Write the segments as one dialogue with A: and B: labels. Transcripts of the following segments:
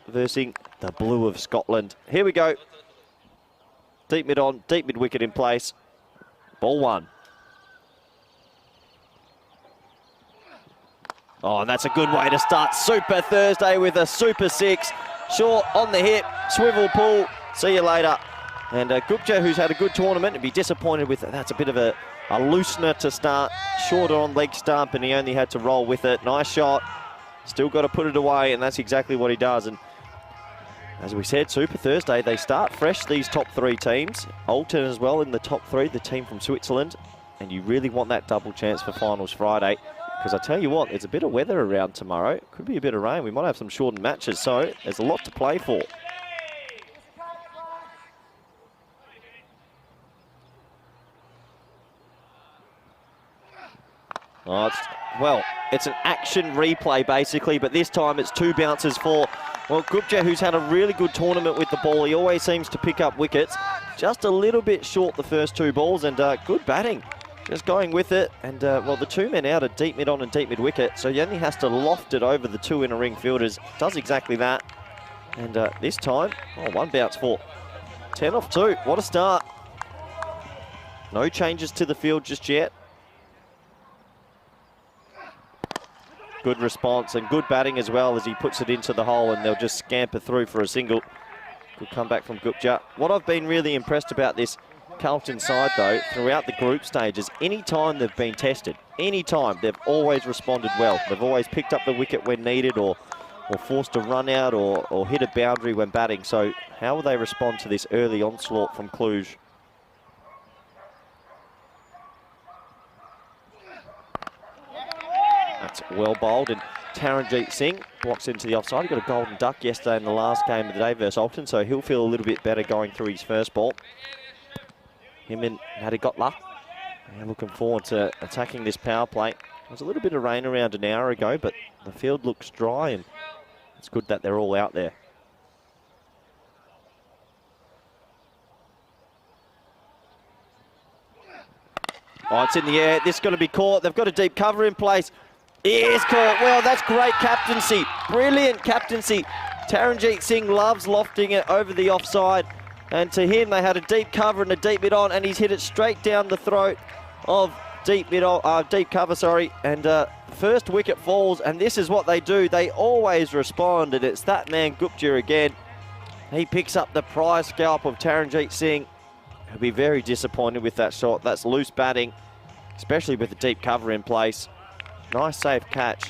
A: versus the blue of Scotland. Here we go. Deep mid on, deep mid wicket in place. Ball one. Oh, and that's a good way to start Super Thursday with a Super 6. Short on the hip, swivel pull. See you later. And Guyssss, who's had a good tournament, would be disappointed with it. That's a bit of a loosener to start. Shorter on leg stump, and he only had to roll with it. Nice shot. Still got to put it away, and that's exactly what he does. And as we said, Super Thursday, they start fresh, these top three teams. Alton as well in the top three, the team from Switzerland. And you really want that double chance for Finals Friday. Because I tell you what, there's a bit of weather around tomorrow. Could be a bit of rain. We might have some shortened matches, so there's a lot to play for. Oh, it's an action replay, basically, but this time it's 2 bounces for, well, Guyssss, who's had a really good tournament with the ball. He always seems to pick up wickets. Just a little bit short the first 2 balls, and good batting. Just going with it, and well, the 2 men out are deep mid on and deep mid wicket, so he only has to loft it over the 2 inner ring fielders. Does exactly that, and this time, 1 bounce for 10 off 2. What a start. No changes to the field just yet. Good response and good batting as well as he puts it into the hole, and they'll just scamper through for a single. Good comeback from Guyssss. What I've been really impressed about this Carlton side, though, throughout the group stages, any time they've been tested, any time, they've always responded well. They've always picked up the wicket when needed, or forced a run out, or hit a boundary when batting. So how will they respond to this early onslaught from Cluj? That's well bowled, and Taranjeet Singh blocks into the offside. He got a golden duck yesterday in the last game of the day versus Alton, so he'll feel a little bit better going through his first ball. Him and Matty got luck. They're looking forward to attacking this power play. There was a little bit of rain around an hour ago, but the field looks dry, and it's good that they're all out there. Oh, it's in the air. This is going to be caught. They've got a deep cover in place. It is caught. Well, that's great captaincy. Brilliant captaincy. Taranjeet Singh loves lofting it over the offside. And to him, they had a deep cover and a deep mid on, and he's hit it straight down the throat of deep cover, sorry. And first wicket falls, and this is what they do. They always respond, and it's that man Guyssss again. He picks up the prize scalp of Taranjeet Singh. He'll be very disappointed with that shot. That's loose batting, especially with the deep cover in place. Nice safe catch.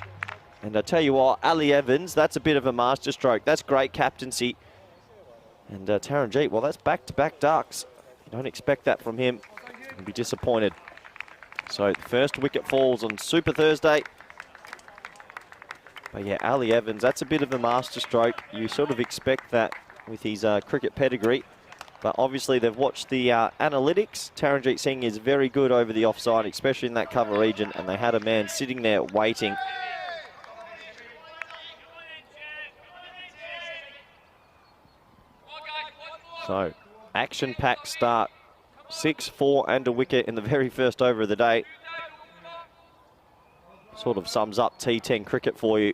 A: And I tell you what, Ali Evans, that's a bit of a masterstroke. That's great captaincy. And Taranjeet, well, that's back-to-back ducks. You don't expect that from him. He'll be disappointed. So the first wicket falls on Super Thursday. But yeah, Ali Evans, that's a bit of a masterstroke. You sort of expect that with his cricket pedigree. But obviously they've watched the analytics. Taranjeet Singh is very good over the offside, especially in that cover region. And they had a man sitting there waiting. So, action-packed start. 6, 4 and a wicket in the very first over of the day. Sort of sums up T10 cricket for you.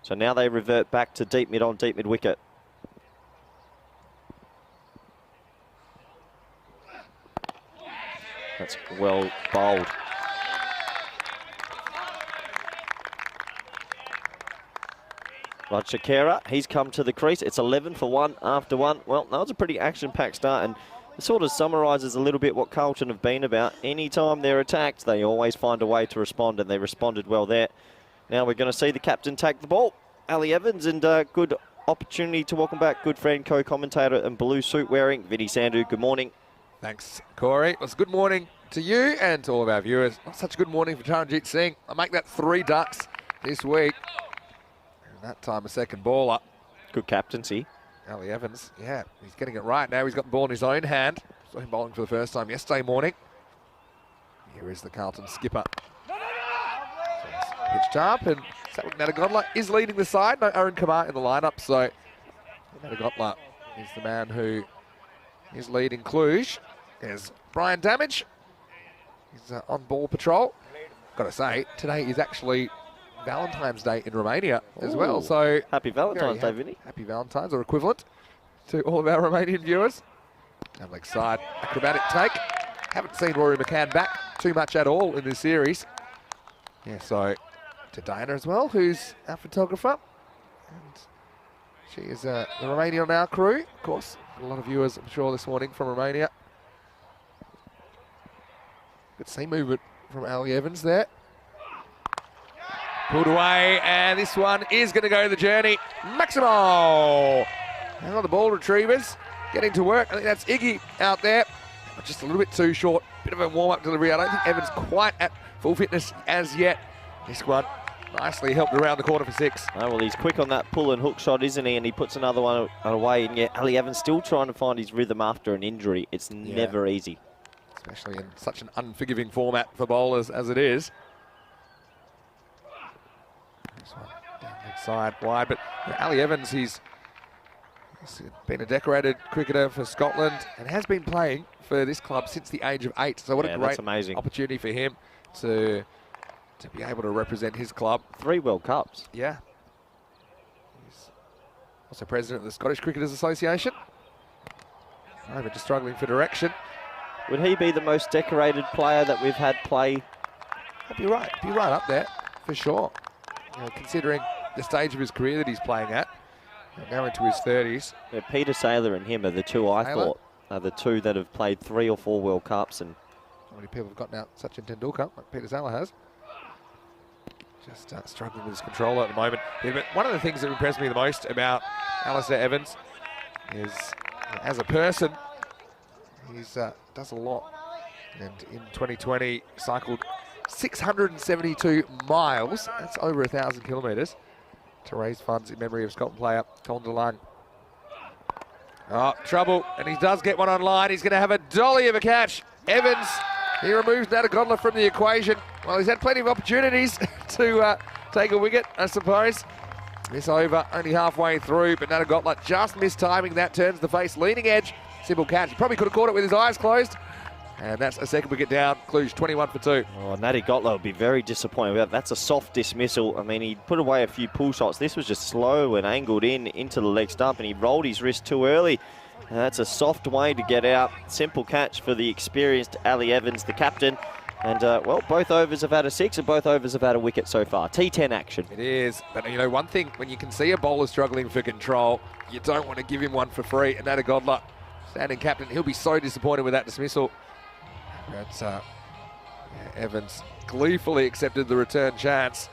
A: So now they revert back to deep mid on, deep mid wicket. That's well bowled. Rajshakera, he's come to the crease. It's 11 for 1 after 1. Well, that was a pretty action-packed start, and it sort of summarises a little bit what Carlton have been about. Anytime they're attacked, they always find a way to respond, and they responded well there. Now we're going to see the captain take the ball. Ali Evans, and good opportunity to welcome back good friend, co-commentator and blue suit wearing, Vinny Sandhu. Good morning.
B: Thanks, Corey. It was a good morning to you and to all of our viewers. Not such a good morning for Taranjeet Singh. I'll make that 3 ducks this week. That time a second baller.
A: Good captaincy.
B: Ali Evans, yeah, he's getting it right now. He's got the ball in his own hand. Saw him bowling for the first time yesterday morning. Here is the Carlton skipper. So he's pitched up, and Nadagodla is leading the side. No Aaron Kamar in the lineup, so Nadagodla is the man who is leading Cluj. There's Brian Damage. He's on ball patrol. Got to say, today is actually Valentine's Day in Romania as
A: Ooh.
B: well. So
A: Happy Valentine's Day, Vinny.
B: Happy Valentine's, or equivalent to all of our Romanian viewers. And leg side, acrobatic take. Haven't seen Rory McCann back too much at all in this series. Yeah, so to Diana as well, who's our photographer. And she is the Romania Now crew. Of course, a lot of viewers, I'm sure, this morning from Romania. Good seam movement from Ali Evans there. Pulled away, and this one is going to go the journey. Maximo! Now the ball retrievers getting to work. I think that's Iggy out there. Just a little bit too short. Bit of a warm-up delivery. I don't think Evans quite at full fitness as yet. This one nicely helped around the corner for 6.
A: Oh, well, he's quick on that pull and hook shot, isn't he? And he puts another one away. And yet, Ali Evans still trying to find his rhythm after an injury. It's never easy.
B: Especially in such an unforgiving format for bowlers as it is. This one down leg side wide, but Ali Evans, he's been a decorated cricketer for Scotland and has been playing for this club since the age of 8. So what a great opportunity for him to be able to represent his club.
A: 3 World Cups.
B: Yeah. He's also president of the Scottish Cricketers Association. Oh, but just struggling for direction.
A: Would he be the most decorated player that we've had play?
B: He'd be right up there, for sure. You know, considering the stage of his career that he's playing at, now into his 30s.
A: Yeah, Peter Saylor and him are the two I thought are the two that have played 3 or 4 World Cups. And
B: how many people have gotten out Sachin Tendulkar, like Peter Saylor has? Just struggling with his controller at the moment. Yeah, but one of the things that impressed me the most about Alistair Evans is, as a person, he's does a lot. And in 2020, cycled 672 miles. That's over 1,000 kilometres to raise funds in memory of Scotland player Colin DeLong. Oh, trouble, and he does get one on line. He's going to have a dolly of a catch. Evans, he removes Natagodla from the equation. Well, he's had plenty of opportunities to take a wicket, I suppose. This over, only halfway through, but Natagodla just missed timing. That turns the face, leaning edge. Simple catch. He probably could have caught it with his eyes closed. And that's a second wicket down. Cluj 21 for 2.
A: Oh, Natagodla would be very disappointed with that. That's a soft dismissal. I mean, he put away a few pull shots. This was just slow and angled into the leg stump, and he rolled his wrist too early. And that's a soft way to get out. Simple catch for the experienced Ali Evans, the captain. And, well, both overs have had a 6 and both overs have had a wicket so far. T10 action.
B: It is. But, you know, one thing, when you can see a bowler struggling for control, you don't want to give him one for free. And Natagodla, standing captain, he'll be so disappointed with that dismissal. But Evans gleefully accepted the return chance,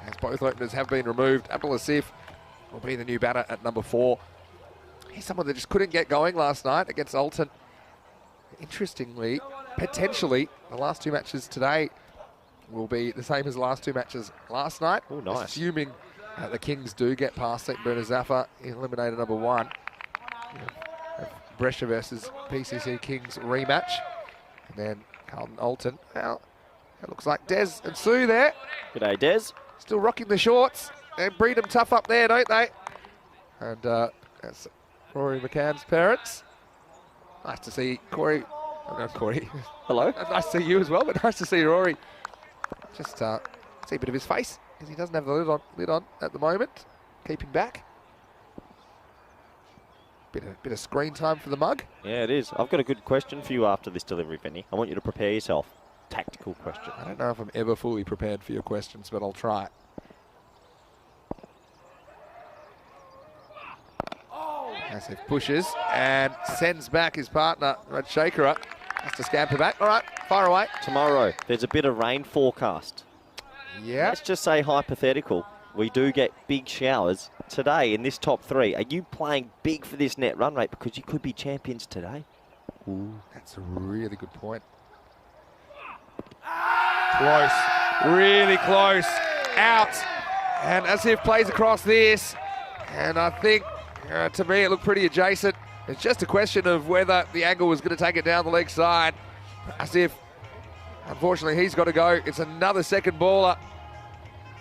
B: as both openers have been removed. Abdul Asif will be the new batter at number 4. He's someone that just couldn't get going last night against Alton. Interestingly, potentially, the last 2 matches today will be the same as the last 2 matches last night.
A: Oh, nice.
B: Assuming the Kings do get past St. Bernard Zafar in eliminator number 1. Brescia versus PCC Kings rematch. And then Carlton Alton. Well, it looks like Des and Sue there.
A: G'day, Des.
B: Still rocking the shorts. They breed them tough up there, don't they? And that's Rory McCann's parents. Nice to see Corey. Oh, no, Corey.
A: Hello.
B: Nice to see you as well, but nice to see Rory. Just see a bit of his face, because he doesn't have the lid on at the moment. Keeping back. Bit of screen time for the mug.
A: Yeah, it is. I've got a good question for you after this delivery, Vinny. I want you to prepare yourself. Tactical question.
B: I don't know if I'm ever fully prepared for your questions, but I'll try. Massive pushes and sends back his partner, Rajshekara. Has to scamper back. All right, fire away.
A: Tomorrow, there's a bit of rain forecast.
B: Yeah.
A: Let's just say hypothetical. We do get big showers today in this top 3. Are you playing big for this net run rate? Because you could be champions today.
B: Ooh, that's a really good point. Close, really close, out. And Asif plays across this. And I think, to me, it looked pretty adjacent. It's just a question of whether the angle was going to take it down the leg side. Asif, unfortunately, he's got to go. It's another second baller.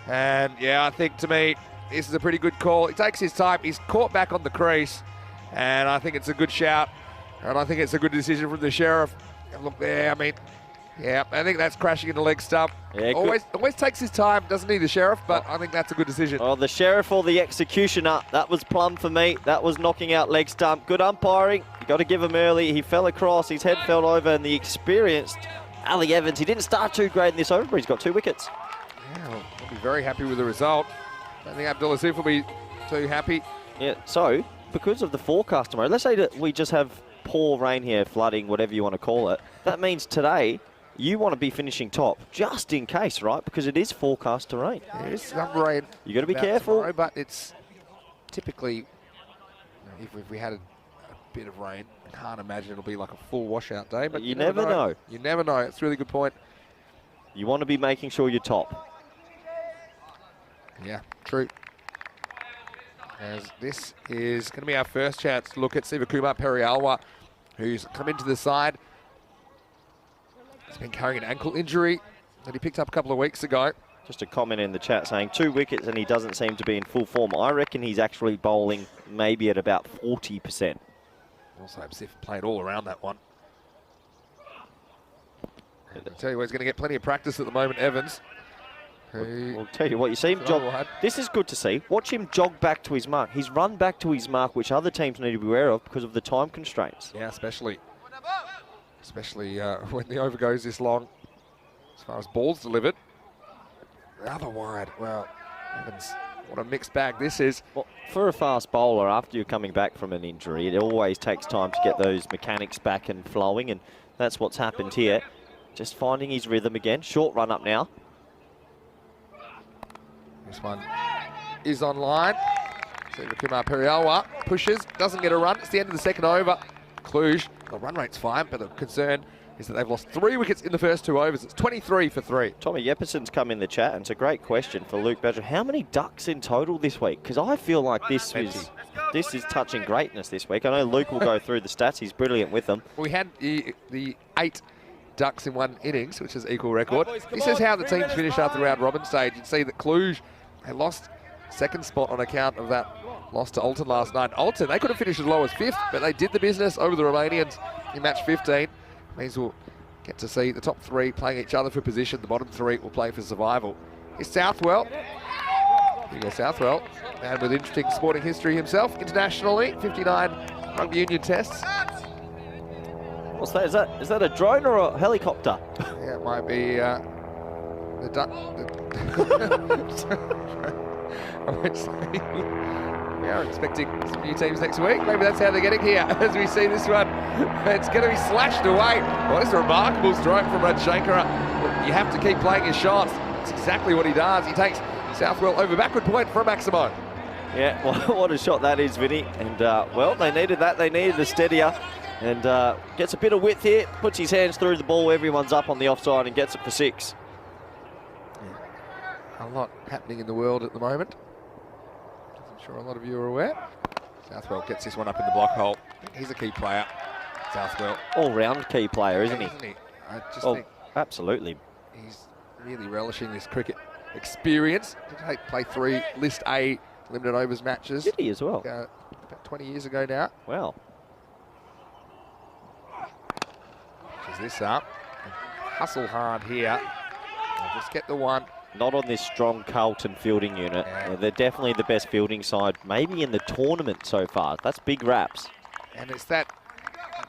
B: And yeah, I think to me, this is a pretty good call. He takes his time. He's caught back on the crease. And I think it's a good shout. And I think it's a good decision from the Sheriff. And look there, I mean, Yeah, I think that's crashing in the leg stump.
A: Yeah,
B: always takes his time, doesn't he, the Sheriff? But I think that's a good decision.
A: Oh, the Sheriff or the Executioner. That was plumb for me. That was knocking out leg stump. Good umpiring. You got to give him early. He fell across. His head fell over. And the experienced Ali Evans, he didn't start too great in this over, but he's got 2 wickets.
B: Yeah, well, I'll be very happy with the result. I don't think Abdulaziz will be too happy.
A: Yeah, so because of the forecast tomorrow, let's say that we just have poor rain here, flooding, whatever you want to call it. That means today you want to be finishing top, just in case, right? Because it is forecast to rain.
B: There is some rain.
A: You got to be careful.
B: Tomorrow, but it's typically, if we had a bit of rain, I can't imagine it'll be like a full washout day. But
A: you never know.
B: You never know. It's a really good point.
A: You want to be making sure you're top.
B: Yeah, true. As this is going to be our first chance to look at Sivakumar Perialwa, who's come into the side. He's been carrying an ankle injury that he picked up a couple of weeks ago.
A: Just a comment in the chat saying 2 wickets and he doesn't seem to be in full form. I reckon he's actually bowling maybe at about 40%.
B: Also, Sif played all around that one. And I'll tell you what, he's going to get plenty of practice at the moment, Evans.
A: I'll tell you what, you see him jog. This is good to see. Watch him jog back to his mark. He's run back to his mark, which other teams need to be aware of because of the time constraints.
B: Yeah, especially when the over goes this long. As far as balls delivered. Rather wide. Well, Evans, what a mixed bag this is.
A: Well, for a fast bowler, after you're coming back from an injury, it always takes time to get those mechanics back and flowing, and that's what's happened here. Just finding his rhythm again. Short run up now.
B: This one is on line. Sivakumar Perialwa pushes, doesn't get a run. It's the end of the second over. Cluj, the run rate's fine, but the concern is that they've lost 3 wickets in the first 2 overs. It's 23 for 3.
A: Tommy Yepperson's come in the chat, and it's a great question for Luke Badger. How many ducks in total this week? Because I feel like this is touching greatness this week. I know Luke will go through the stats. He's brilliant with them.
B: We had the 8 ducks in 1 innings, which is equal record. This is how the teams finished after the round robin stage. You'd see that Cluj, they lost second spot on account of that loss to Alton last night. Alton, they could have finished as low as 5th, but they did the business over the Romanians in match 15. Means we'll get to see the top 3 playing each other for position. The bottom 3 will play for survival. Is Southwell. Here goes Southwell. Man with interesting sporting history himself. Internationally, 59 rugby union tests.
A: What's that? Is that a drone or a helicopter?
B: Yeah, it might be the duck. We are expecting some new teams next week. Maybe that's how they're getting here as we see this one. It's going to be slashed away. What is a remarkable stroke from Rajshankara. You have to keep playing your shots. That's exactly what he does. He takes Southwell over backward point for Maximo.
A: Yeah, well, what a shot that is, Vinny. And, well, they needed that. They needed a steadier. And gets a bit of width here, puts his hands through the ball. Everyone's up on the offside and gets it for 6.
B: Yeah. A lot happening in the world at the moment. I'm sure a lot of you are aware. Southwell gets this one up in the block hole. He's a key player, Southwell.
A: All-round key player, isn't he?
B: I just think
A: absolutely.
B: He's really relishing this cricket experience. Did play 3 List A limited overs matches.
A: Did he as well?
B: About 20 years ago now.
A: Wow.
B: Is this up? Hustle hard here. I'll just get the one.
A: Not on this strong Carlton fielding unit.
B: Yeah.
A: They're definitely the best fielding side, maybe in the tournament so far. That's big raps.
B: And it's that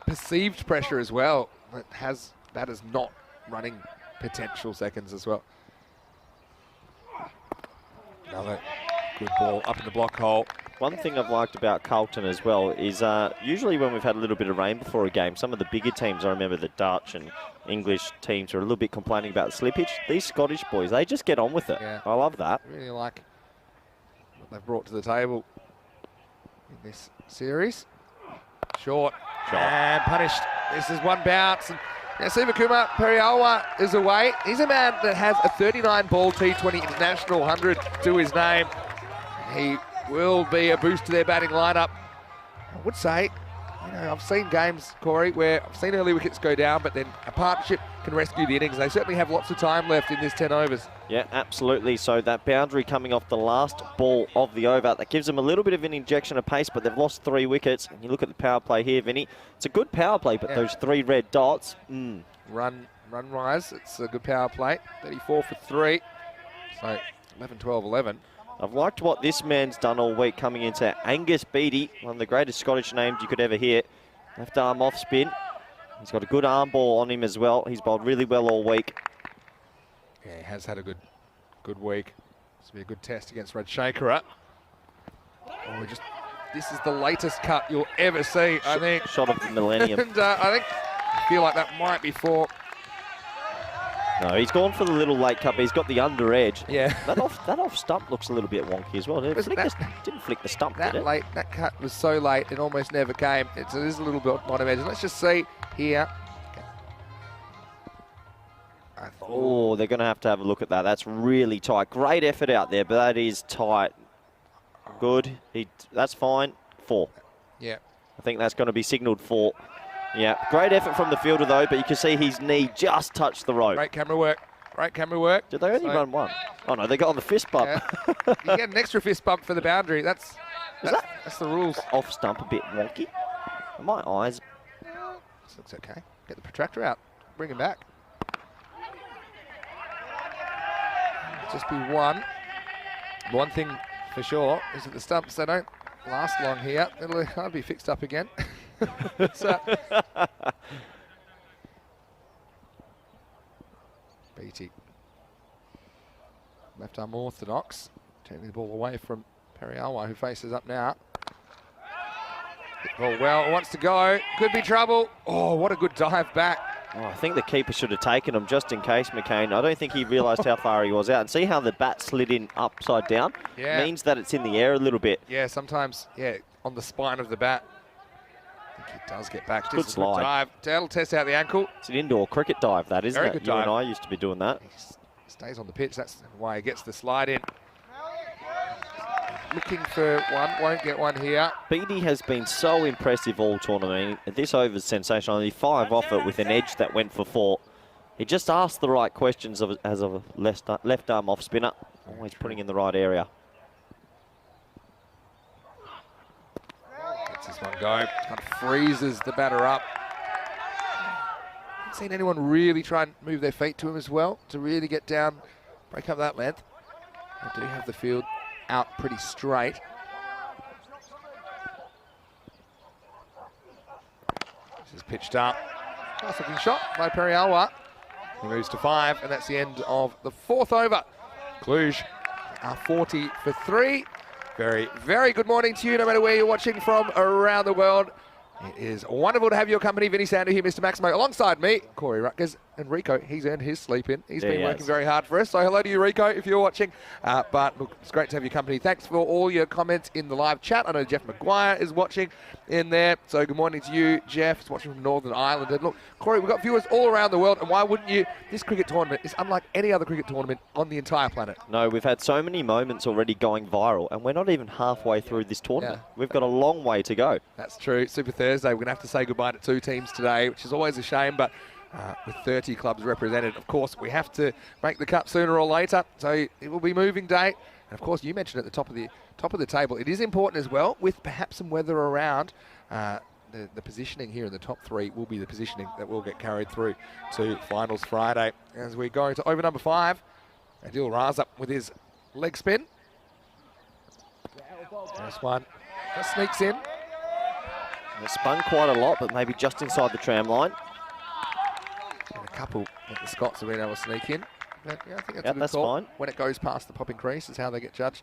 B: perceived pressure as well that is not running potential seconds as well. Another good ball up in the block hole.
A: One thing I've liked about Carlton as well is usually when we've had a little bit of rain before a game, some of the bigger teams, I remember the Dutch and English teams are a little bit complaining about the slippage. These Scottish boys, they just get on with it.
B: Yeah.
A: I love that.
B: Really like what they've brought to the table in this series. Short. And punished. This is one bounce. And Sivakumar Perialwa is away. He's a man that has a 39-ball T20 International 100 to his name. He will be a boost to their batting lineup. I would say you know, I've seen games, Corey, where I've seen early wickets go down, but then a partnership can rescue the innings. They certainly have lots of time left in this 10 overs.
A: Yeah, absolutely. So that boundary coming off the last ball of the over, that gives them a little bit of an injection of pace, but they've lost 3 wickets. And you look at the power play here, Vinny. It's a good power play, but those 3 red dots.
B: Run-wise, it's a good power play. 34 for 3. So 11, 12, 11.
A: I've liked what this man's done all week coming into Angus Beattie, one of the greatest Scottish names you could ever hear. Left arm off spin. He's got a good arm ball on him as well. He's bowled really well all week.
B: Yeah, he has had a good week. This will be a good test against Rajshekara. Oh, this is the latest cut you'll ever see, I think.
A: Shot of the millennium.
B: And I feel like that might be for...
A: No, he's gone for the little late cut, but he's got the under edge.
B: Yeah.
A: That off stump looks a little bit wonky as well. Didn't flick the stump, did it?
B: That cut was so late, it almost never came. It is a little bit bottom edge. Let's just see here.
A: Oh, they're going to have a look at that. That's really tight. Great effort out there, but that is tight. Good. That's fine. 4.
B: Yeah.
A: I think that's going to be signalled 4. Yeah. Great effort from the fielder, though, but you can see his knee just touched the rope.
B: Great camera work. Great camera work.
A: Did they only run 1? Oh, no, they got on the fist bump.
B: Yeah. You get an extra fist bump for the boundary. That's the rules.
A: Off stump a bit wonky. My eyes.
B: This looks okay. Get the protractor out. Bring him back. Just be 1. One thing for sure is that the stumps, they don't last long here. It'll be fixed up again. Beattie. Left arm orthodox. Taking the ball away from Periawa, who faces up now. Hit the ball well, wants to go. Could be trouble. Oh, what a good dive back.
A: Oh, I think the keeper should have taken him just in case, McCain. I don't think he realised how far he was out. And see how the bat slid in upside down?
B: Yeah.
A: Means that it's in the air a little bit.
B: Yeah, sometimes, on the spine of the bat. I think he does get back.
A: Good slide.
B: Dive. That'll test out the ankle.
A: It's an indoor cricket dive, that, isn't it?
B: Very good dive.
A: You and I used to be doing that.
B: He stays on the pitch. That's why he gets the slide in. Looking for one, won't get one here.
A: Beattie has been so impressive all tournament. This over's sensational. Only 5 off it with an edge that went for 4. He just asked the right questions as a left arm off spinner. Always putting in the right area.
B: Lets this one go. Kind of freezes the batter up. Haven't seen anyone really try and move their feet to him as well to really get down, break up that length. They do have the field out pretty straight. This is pitched up. Nice looking shot by Periawa. He moves to 5, and that's the end of the 4th over. Cluj are 40 for 3. Very, very good morning to you, no matter where you're watching from around the world. It is wonderful to have your company, Vinny Sander here, Mr. Maximo, alongside me, Corey Rutgers, and Rico. He's earned his sleep in. He's been working very hard for us. So hello to you, Rico, if you're watching. But look, it's great to have your company. Thanks for all your comments in the live chat. I know Jeff Maguire is watching in there. So good morning to you, Jeff. He's watching from Northern Ireland. And look, Corey, we've got viewers all around the world. And why wouldn't you? This cricket tournament is unlike any other cricket tournament on the entire planet.
A: No, we've had so many moments already going viral, and we're not even halfway through this tournament.
B: Yeah.
A: We've got a long way to go.
B: That's true. Super Thursday. We're going to have to say goodbye to 2 teams today, which is always a shame, but with 30 clubs represented, of course, we have to make the cut sooner or later. So it will be moving day. And of course, you mentioned at the top of the table, it is important as well, with perhaps some weather around. The positioning here in the top 3 will be the positioning that will get carried through to finals Friday. As we go to over number 5, Adil Raza with his leg spin. First one just sneaks in.
A: They spun quite a lot, but maybe just inside the tram line.
B: And a couple that the Scots have been able to sneak in. But yeah, I think that's a good
A: that's
B: call.
A: fine.
B: When it goes past the popping crease is how they get judged.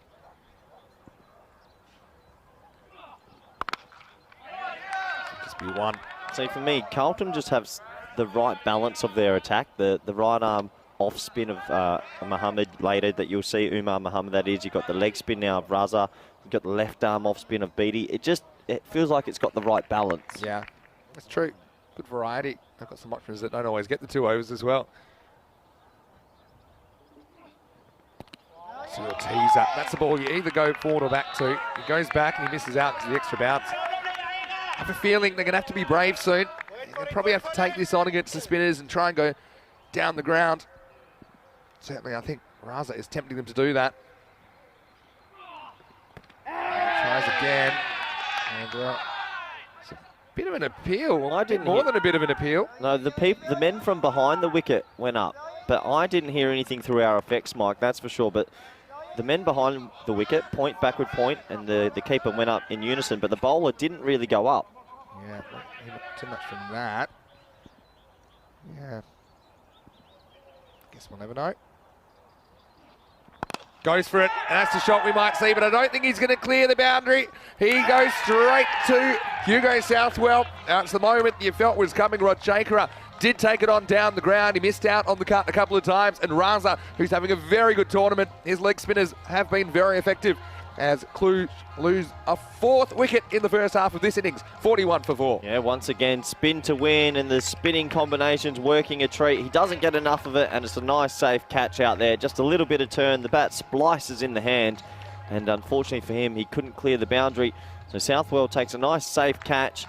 B: Just be 1.
A: See, for me, Carlton just have the right balance of their attack. The right arm off spin of Mohammed later that you'll see, Umar Mohammed that is. You've got the leg spin now of Raza. You've got the left arm off spin of Beattie. It feels like it's got the right balance.
B: Yeah, that's true. Good variety. They've got some options that don't always get the 2 overs as well. So you'll tease up. That's the ball you either go forward or back to. He goes back and he misses out because of the extra bounce. I have a feeling they're going to have to be brave soon. They'll probably have to take this on against the spinners and try and go down the ground. Certainly, I think Raza is tempting them to do that. Tries again. And it's a bit of an appeal.
A: Well, I didn't
B: more than a bit of an appeal.
A: No, the men from behind the wicket went up, but I didn't hear anything through our effects mic, that's for sure. But the men behind the wicket, point, backward point, and the keeper went up in unison, but the bowler didn't really go up.
B: Yeah, not too much from that. Yeah. Guess we'll never know. Goes for it, and that's the shot we might see, but I don't think he's going to clear the boundary. He goes straight to Hugo Southwell. That's the moment you felt was coming. Rajshekara did take it on down the ground. He missed out on the cut a couple of times, and Raza, who's having a very good tournament, his leg spinners have been very effective as Cluj lose a 4th wicket in the first half of this innings, 41 for 4.
A: Yeah, once again, spin to win, and the spinning combinations working a treat. He doesn't get enough of it, and it's a nice, safe catch out there. Just a little bit of turn. The bat splices in the hand, and unfortunately for him, he couldn't clear the boundary. So Southwell takes a nice, safe catch.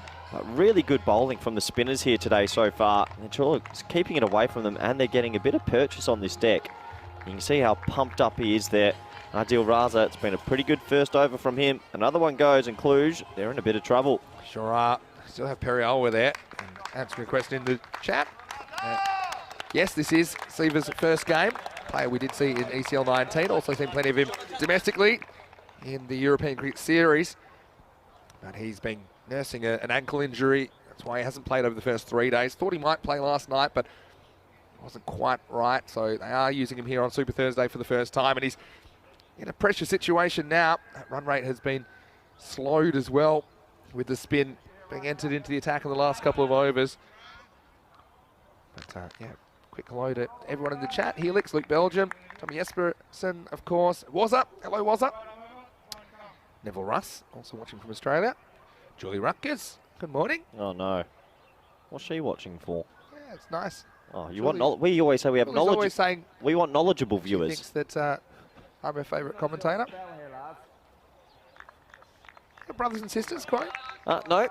A: Really good bowling from the spinners here today so far. They're keeping it away from them, and they're getting a bit of purchase on this deck. You can see how pumped up he is there. Adil Raza, it's been a pretty good first over from him. Another one goes, and Cluj, they're in a bit of trouble.
B: Sure are. Still have Perry Olwer there. Answering a question in the chat. Yes, this is Siva's first game. Player we did see in ECL 19. Also seen plenty of him domestically in the European Cricket Series. But he's been nursing an ankle injury. That's why he hasn't played over the first 3 days. Thought he might play last night, but wasn't quite right. So they are using him here on Super Thursday for the first time. And he's in a pressure situation now. That run rate has been slowed as well with the spin being entered into the attack in the last couple of overs. But yeah, quick hello to everyone in the chat. Helix, Luke Belgium, Tommy Jesperson, of course. Wazza, hello Wazza. Neville Russ, also watching from Australia. Julie Rutgers, good morning.
A: Oh no, what's she watching for?
B: Yeah, it's nice.
A: Oh, you want we always say we have knowledge.
B: Always saying
A: we want knowledgeable viewers.
B: She thinks that I'm her favourite commentator. Your brothers and sisters, Corey?
A: No.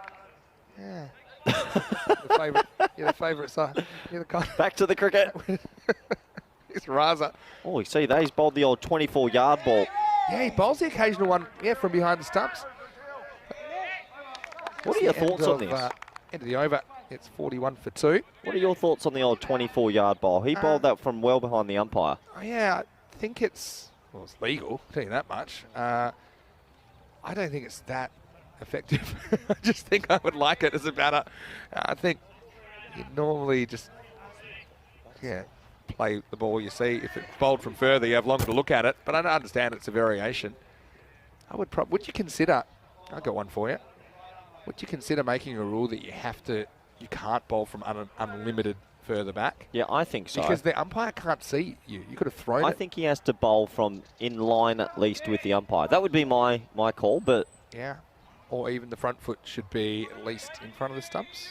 B: Yeah. You're the favourite side. You're the kind.
A: Back to the cricket.
B: It's Raza.
A: Oh, you see that? He's bowled the old 24-yard ball.
B: Yeah, he bowls the occasional one, from behind the stumps.
A: What are your thoughts on this?
B: End of the over. It's 41 for 2.
A: What are your thoughts on the old 24-yard bowl? He bowled that from well behind the umpire.
B: Oh, yeah, I think it's legal, I'll tell you that much. I don't think it's that effective. I just think I would like it as a batter. I think you normally just, play the ball you see. If it's bowled from further, you have longer to look at it. But I understand it's a variation. Would you consider, I'll got one for you. Would you consider making a rule that you can't bowl from unlimited further back?
A: Yeah, I think so.
B: Because the umpire can't see you. You could have thrown it.
A: I think he has to bowl from in line at least with the umpire. That would be my call, but...
B: Yeah. Or even the front foot should be at least in front of the stumps.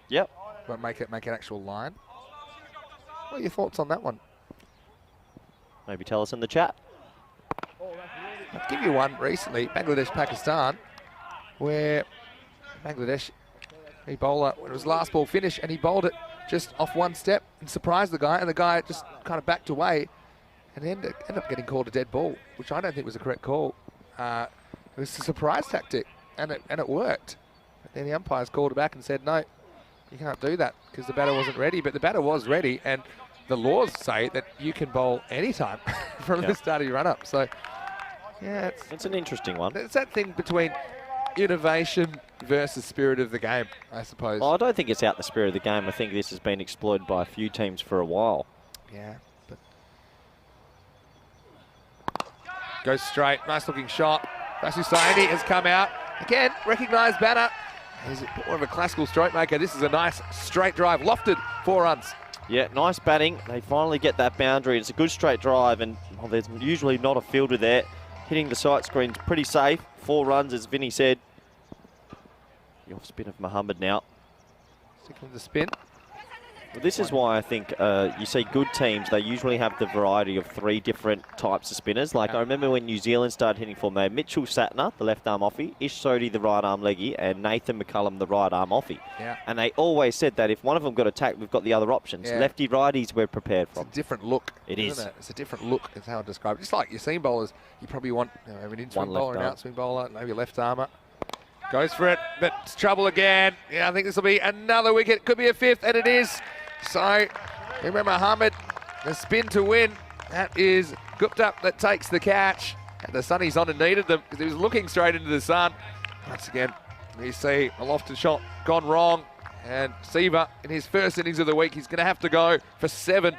A: Yep.
B: But make an actual line. What are your thoughts on that one?
A: Maybe tell us in the chat.
B: I'll give you one recently, Bangladesh-Pakistan, where Bangladesh, he bowler, when it was last ball finish, and he bowled it just off one step and surprised the guy, and the guy just kind of backed away and ended up getting called a dead ball, which I don't think was a correct call. It was a surprise tactic, and it worked. But then the umpires called it back and said, no, you can't do that because the batter wasn't ready. But the batter was ready, and the laws say that you can bowl anytime from the start of your run-up. So, yeah,
A: it's an interesting one.
B: It's that thing between innovation versus spirit of the game, I suppose.
A: Well, I don't think it's out the spirit of the game. I think this has been exploited by a few teams for a while.
B: Yeah, but goes straight. Nice looking shot. Basu Saini has come out. Again, recognised batter. He's more of a classical stroke maker. This is a nice straight drive. Lofted 4 runs.
A: Yeah, nice batting. They finally get that boundary. It's a good straight drive, and there's usually not a fielder there. Hitting the sight screen's pretty safe. 4 runs, as Vinny said. The off spin of Muhammad now.
B: Sticking with the spin.
A: Well, this is why I think you see good teams, they usually have the variety of 3 different types of spinners. Like I remember when New Zealand started hitting form, they had Mitchell Satner, the left arm offie, Ish Sodhi, the right arm leggy, and Nathan McCullum, the right arm offie.
B: Yeah.
A: And they always said that if one of them got attacked, we've got the other options.
B: Yeah.
A: Lefty righties we're prepared from.
B: It's a different look.
A: It is.
B: Isn't it? It's a different look is how I describe it. Just like your seam bowlers, you probably want an in-swing bowler, an out-swing bowler, maybe a left armer. Goes for it, but it's trouble again. Yeah, I think this will be another wicket. Could be a 5th, and it is. So, remember Mohammed, the spin to win. That is Gupta that takes the catch. And the sunnies on and needed them because he was looking straight into the sun. Once again, we see a lofted shot gone wrong. And Siva, in his first innings of the week, he's going to have to go for 7.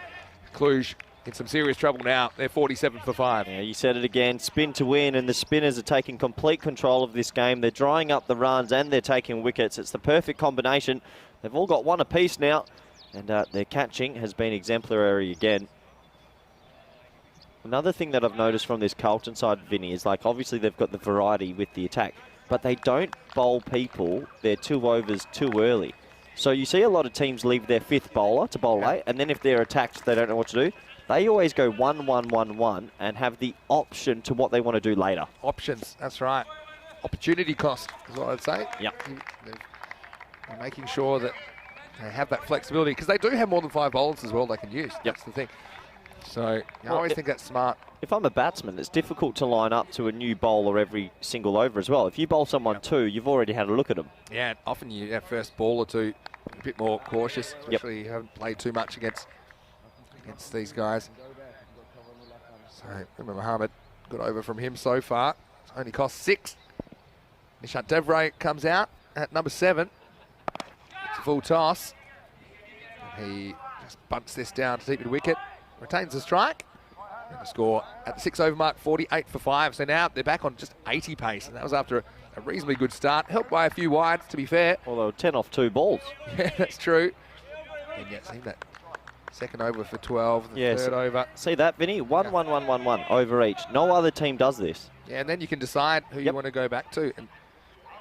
B: Cluj in some serious trouble now. They're 47 for 5.
A: Yeah, you said it again, spin to win, and the spinners are taking complete control of this game. They're drying up the runs and they're taking wickets. It's the perfect combination. They've all got 1 apiece now, and their catching has been exemplary again. Another thing that I've noticed from this Carlton side, Vinny, is like obviously they've got the variety with the attack, but they don't bowl people their 2 overs too early. So you see a lot of teams leave their 5th bowler to bowl late, and then if they're attacked, they don't know what to do. They always go 1-1-1-1 and have the option to what they want to do later.
B: Options, that's right. Opportunity cost is what I'd say.
A: Yep.
B: They're making sure that they have that flexibility because they do have more than 5 bowlers as well they can use. That's the thing. So I always think that's smart.
A: If I'm a batsman, it's difficult to line up to a new bowler every single over as well. If you bowl someone 2, you've already had a look at them.
B: Yeah, and often you have first ball or 2 a bit more cautious, especially you haven't played too much against these guys. So remember Mohammed, good over from him so far. It's only cost 6. Nishant Devray comes out at number 7. It's a full toss. And he just bunts this down to deep wicket. Retains the strike. And the score at the 6 over mark, 48 for 5. So now they're back on just 80 pace. And that was after a reasonably good start. Helped by a few wides, to be fair.
A: Although 10 off 2 balls.
B: Yeah, that's true. And yet, see that second over for 12, the third over.
A: See that, Vinny? 1-1-1-1-1 over each. No other team does this.
B: Yeah, and then you can decide who you want to go back to. And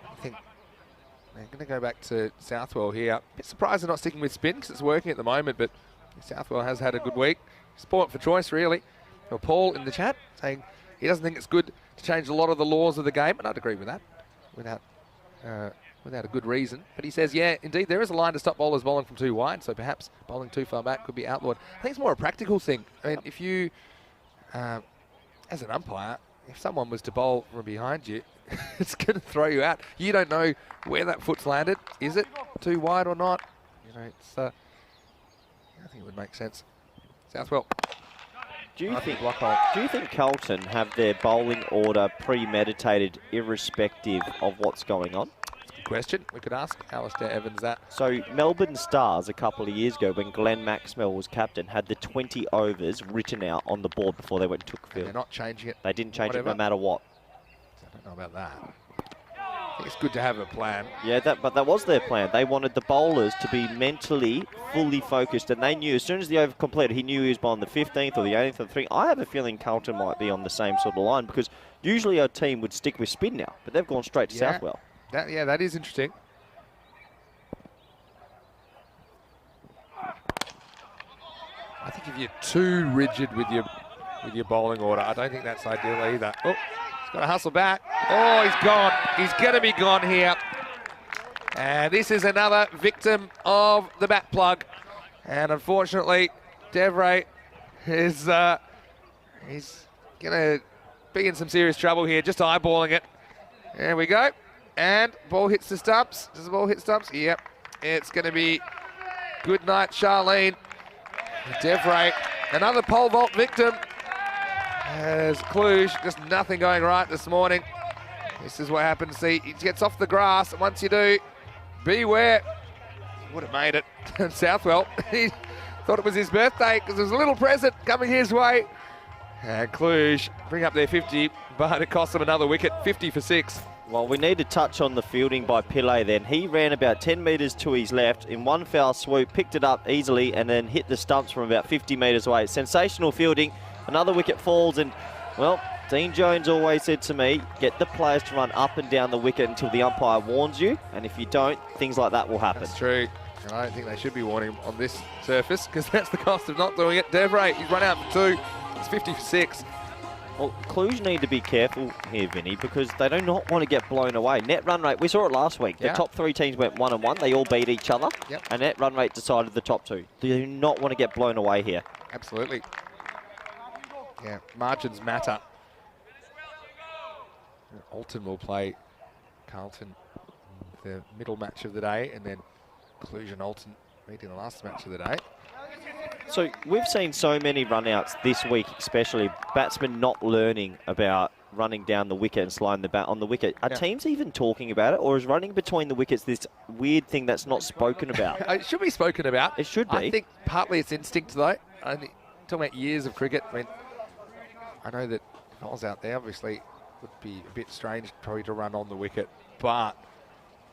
B: I think they're going to go back to Southwell here. A bit surprised they're not sticking with spin because it's working at the moment, but Southwell has had a good week. Sport for choice, really. Well, Paul in the chat saying he doesn't think it's good to change a lot of the laws of the game, and I'd agree with that without a good reason. But he says, yeah, indeed, there is a line to stop bowlers bowling from 2 wide, so perhaps bowling too far back could be outlawed. I think it's more a practical thing. I mean, if you, as an umpire, if someone was to bowl from behind you, it's going to throw you out. You don't know where that foot's landed. Is it too wide or not? You know, it's. I think it would make sense. Southwell.
A: Do you think Carlton have their bowling order premeditated irrespective of what's going on?
B: That's a good question. We could ask Alistair Evans that.
A: So Melbourne Stars a couple of years ago when Glenn Maxwell was captain had the 20 overs written out on the board before they went and took field.
B: They're not changing it.
A: They didn't change it no matter what.
B: I don't know about that. I think it's good to have a plan.
A: Yeah, but that was their plan. They wanted the bowlers to be mentally fully focused, and they knew as soon as the over completed, he knew he was bowling the 15th or the 18th or the 3rd. I have a feeling Carlton might be on the same sort of line because usually our team would stick with spin now, but they've gone straight to Southwell.
B: That is interesting. I think if you're too rigid with your bowling order, I don't think that's ideal either. Oh, he's got to hustle back. Oh, he's gone. He's going to be gone here. And this is another victim of the bat plug. And unfortunately, Devray is he's going to be in some serious trouble here, just eyeballing it. There we go. And ball hits the stumps. Does the ball hit stumps? Yep. It's going to be good night, Charlene. Devray, another pole vault victim. As Cluj, just nothing going right this morning. This is what happens. See, he gets off the grass. And once you do, beware. He would have made it. And Southwell, he thought it was his birthday because there was a little present coming his way. And Cluj bring up their 50, but it cost them another wicket, 50 for 6.
A: Well, we need to touch on the fielding by Pillay then. He ran about 10 metres to his left in one foul swoop, picked it up easily and then hit the stumps from about 50 metres away. Sensational fielding. Another wicket falls and, well, Dean Jones always said to me, get the players to run up and down the wicket until the umpire warns you. And if you don't, things like that will happen.
B: That's true. And I don't think they should be warning him on this surface because that's the cost of not doing it. Devray, he's run out for 2. It's 50 for 6.
A: Well, Cluj need to be careful here, Vinny, because they do not want to get blown away. Net run rate, we saw it last week. The top 3 teams went 1-1. They all beat each other. And net run rate decided the top 2. They do not want to get blown away here.
B: Absolutely. Yeah, margins matter. Alton will play Carlton in the middle match of the day, and then Cluj and Alton meet in the last match of the day.
A: So we've seen so many run-outs this week, especially batsmen not learning about running down the wicket and sliding the bat on the wicket. Are teams even talking about it, or is running between the wickets this weird thing that's not spoken about?
B: It should be spoken about.
A: It should be.
B: I think partly it's instinct, though. Talking about years of cricket, I mean, I know that if I was out there, obviously, it would be a bit strange probably to run on the wicket, but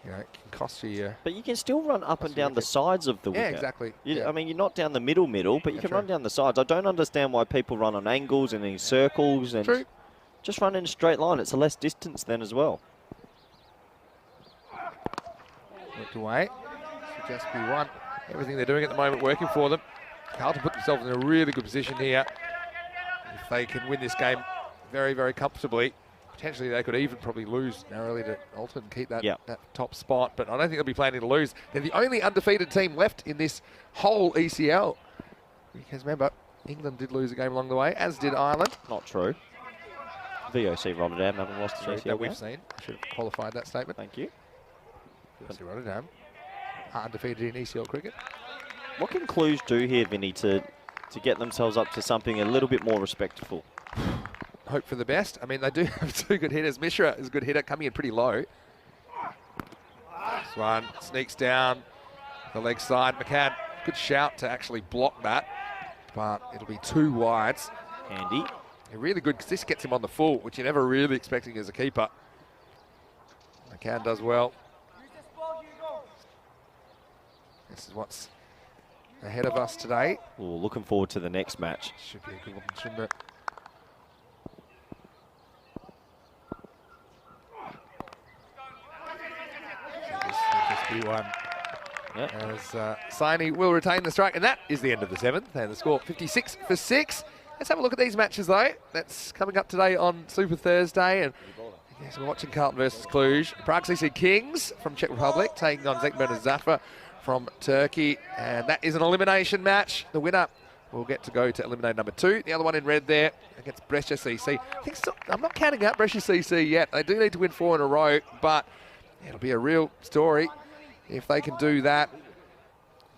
B: you know, it can cost you.
A: But you can still run up and down the sides of the wicket.
B: Yeah, exactly.
A: I mean, you're not down the middle, but you can run down the sides. I don't understand why people run on angles and in circles and just run in a straight line. It's a less distance then as well.
B: Worked away. Should just be one. Everything they're doing at the moment working for them. Carlton put themselves in a really good position here. If they can win this game very, very comfortably, potentially they could even probably lose narrowly to Alton and keep that, that top spot. But I don't think they'll be planning to lose. They're the only undefeated team left in this whole ECL. Because remember, England did lose a game along the way, as did Ireland.
A: Not true. VOC Rotterdam haven't lost an ECL
B: that we've seen. I should have qualified that statement.
A: Thank you.
B: VOC Rotterdam are undefeated in ECL cricket.
A: What can Cluj do here, Vinny, to get themselves up to something a little bit more respectful?
B: Hope for the best. I mean, they do have 2 good hitters. Mishra is a good hitter, coming in pretty low. This one sneaks down the leg side. McCann, good shout to actually block that, but it'll be 2 wides.
A: Handy.
B: Yeah, really good, because this gets him on the full, which you're never really expecting as a keeper. McCann does well. This is what's ahead of us today.
A: Ooh, looking forward to the next match.
B: Should be a good one, shouldn't it? One. As Saini will retain the strike, and that is the end of the 7th, and the score 56 for 6. Let's have a look at these matches, though. That's coming up today on Super Thursday, and yes, we're watching Carlton versus Cluj. Prague CC Kings from Czech Republic taking on Zekmir Zafer from Turkey, and that is an elimination match. The winner will get to go to eliminate number 2. The other one in red there against Brescia CC. I'm not counting out Brescia CC yet. They do need to win 4 in a row, but it'll be a real story if they can do that.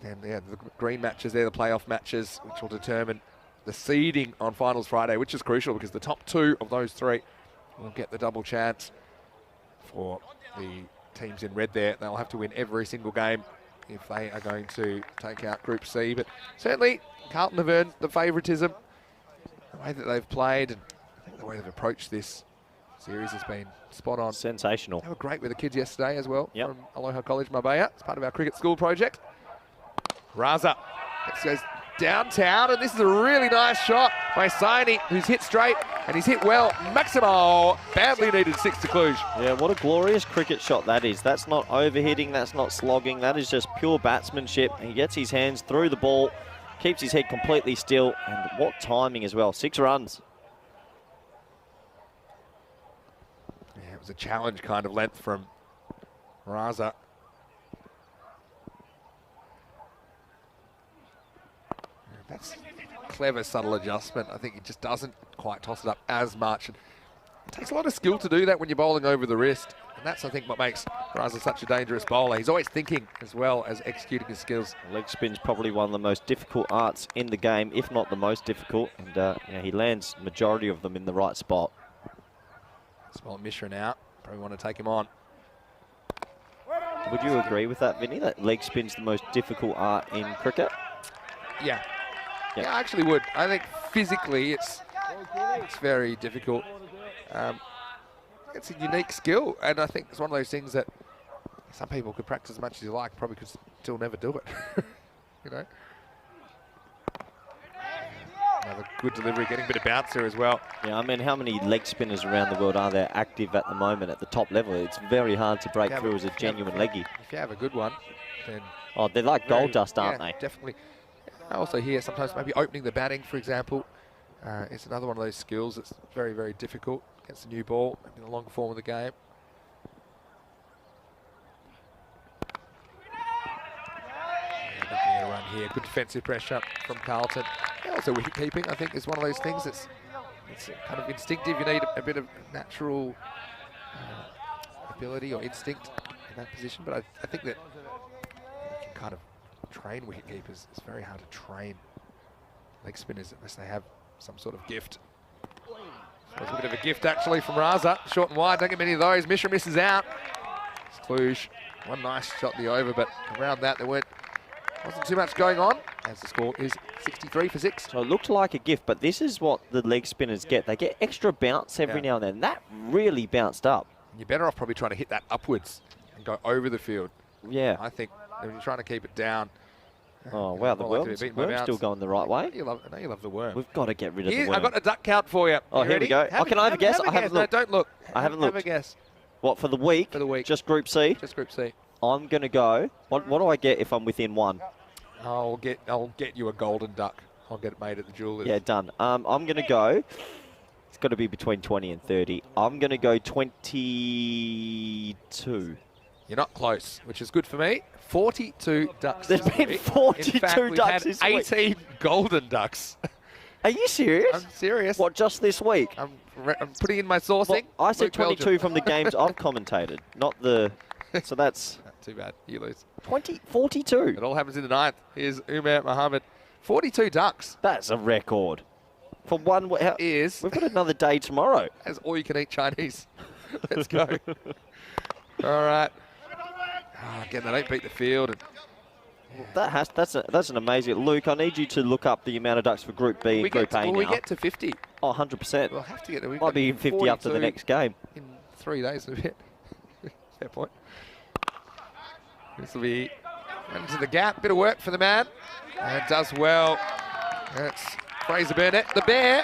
B: And yeah, the green matches there, the playoff matches, which will determine the seeding on Finals Friday, which is crucial because the top 2 of those 3 will get the double chance. For the teams in red there, they'll have to win every single game if they are going to take out Group C. But certainly, Carlton have earned the favouritism. The way that they've played and I think the way they've approached this series has been spot on.
A: Sensational.
B: They were great with the kids yesterday as well from Aloha College Marbella. It's part of our cricket school project. Raza. This goes downtown, and this is a really nice shot by Saini, who's hit straight, and he's hit well. Maximo badly needed 6 to Cluj.
A: Yeah, what a glorious cricket shot that is. That's not overhitting, that's not slogging, that is just pure batsmanship. He gets his hands through the ball, keeps his head completely still, and what timing as well. 6 runs.
B: Yeah, it was a challenge kind of length from Raza. That's clever, subtle adjustment. I think he just doesn't quite toss it up as much. And it takes a lot of skill to do that when you're bowling over the wrist. And that's, I think, what makes Raza such a dangerous bowler. He's always thinking as well as executing his skills.
A: Leg spin's probably one of the most difficult arts in the game, if not the most difficult. And yeah, he lands majority of them in the right spot.
B: Small Mishra now. Probably want to take him on.
A: Would you agree with that, Vinny, that leg spin's the most difficult art in cricket?
B: Yeah. Yeah, I actually would. I think physically it's very difficult. It's a unique skill, and I think it's one of those things that some people could practice as much as you like, probably could still never do it. You know? Another good delivery, getting a bit of bounce there as well.
A: Yeah, I mean, how many leg spinners around the world are there active at the moment at the top level? It's very hard to break through as a genuine leggy.
B: If you have a good one, then...
A: Oh, they're like gold dust, aren't
B: yeah,
A: they?
B: Definitely. I also hear sometimes maybe opening the batting, for example, is another one of those skills that's very, very difficult against a new ball, maybe the long form of the game. Looking at a run here, good defensive pressure from Carlton. Yeah, also wicket keeping, I think, is one of those things that's it's kind of instinctive. You need a bit of natural ability or instinct in that position, but I think that you can kind of train wicket keepers. It's very hard to train leg spinners unless they have some sort of gift. So it's a bit of a gift actually from Raza. Short and wide, don't get many of those. Mishra misses out. It's Cluj. One nice shot in the over, but around that there wasn't too much going on, as the score is 63 for 6.
A: So it looked like a gift, but this is what the leg spinners get. They get extra bounce every now and then. That really bounced up.
B: You're better off probably trying to hit that upwards and go over the field.
A: Yeah.
B: I think when you're trying to keep it down.
A: Oh, wow, the worm's still going the right way.
B: I know you love the worm.
A: We've got to get rid of the worm.
B: I've got a duck count for you.
A: Oh, here we go. Can I have a guess? I haven't looked.
B: No, don't look.
A: I haven't looked.
B: Have a guess.
A: What, for the week?
B: For the week.
A: Just Group C?
B: Just Group C.
A: I'm going to go. What do I get if I'm within one?
B: I'll get you a golden duck. I'll get it made at the jeweller's.
A: Yeah, done. I'm going to go. It's got to be between 20 and 30. I'm going to go 22.
B: You're not close, which is good for me. 42 ducks.
A: There's been 42
B: In fact,
A: ducks
B: we've
A: this
B: had
A: week.
B: 18 golden ducks.
A: Are you serious?
B: I'm serious.
A: What, just this week?
B: I'm putting in my sourcing.
A: Well, I said
B: Luke
A: 22
B: Belgium.
A: from the games I've commentated, not the... So that's...
B: Not too bad. You lose.
A: 42.
B: It all happens in the ninth. Here's Umar Mohammed. 42 ducks.
A: That's a record. For one... We've got another day tomorrow.
B: As all you can eat Chinese. Let's go. All right. Again, they don't beat the field. And
A: That's an amazing... Luke, I need you to look up the amount of ducks for Group B and Group A now.
B: We get to 50.
A: Oh, 100%.
B: We'll have to get there.
A: Might be in 50 after the next game.
B: In 3 days and a bit. Fair point. This will be into the gap. Bit of work for the man. And does well. That's Fraser Burnett. The Bear.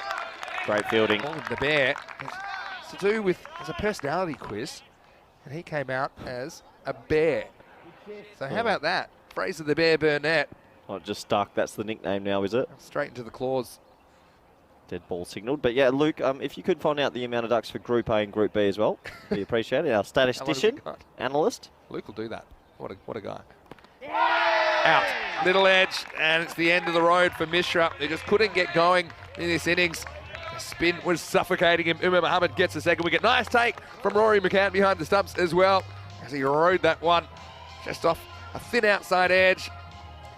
A: Great fielding.
B: The Bear. It's to do with... It's a personality quiz. And he came out as a bear. So how about that? Fraser the Bear Burnett.
A: Oh, it just stuck. That's the nickname now, is it?
B: Straight into the claws.
A: Dead ball signalled. But yeah, Luke, if you could find out the amount of ducks for Group A and Group B as well, we appreciate it. Our statistician, analyst.
B: Luke will do that. What a guy. Out. Little edge, and it's the end of the road for Mishra. They just couldn't get going in this innings. The spin was suffocating him. Umar Mohammed gets the second wicket. Nice take from Rory McCann behind the stumps as well, as he rode that one just off a thin outside edge.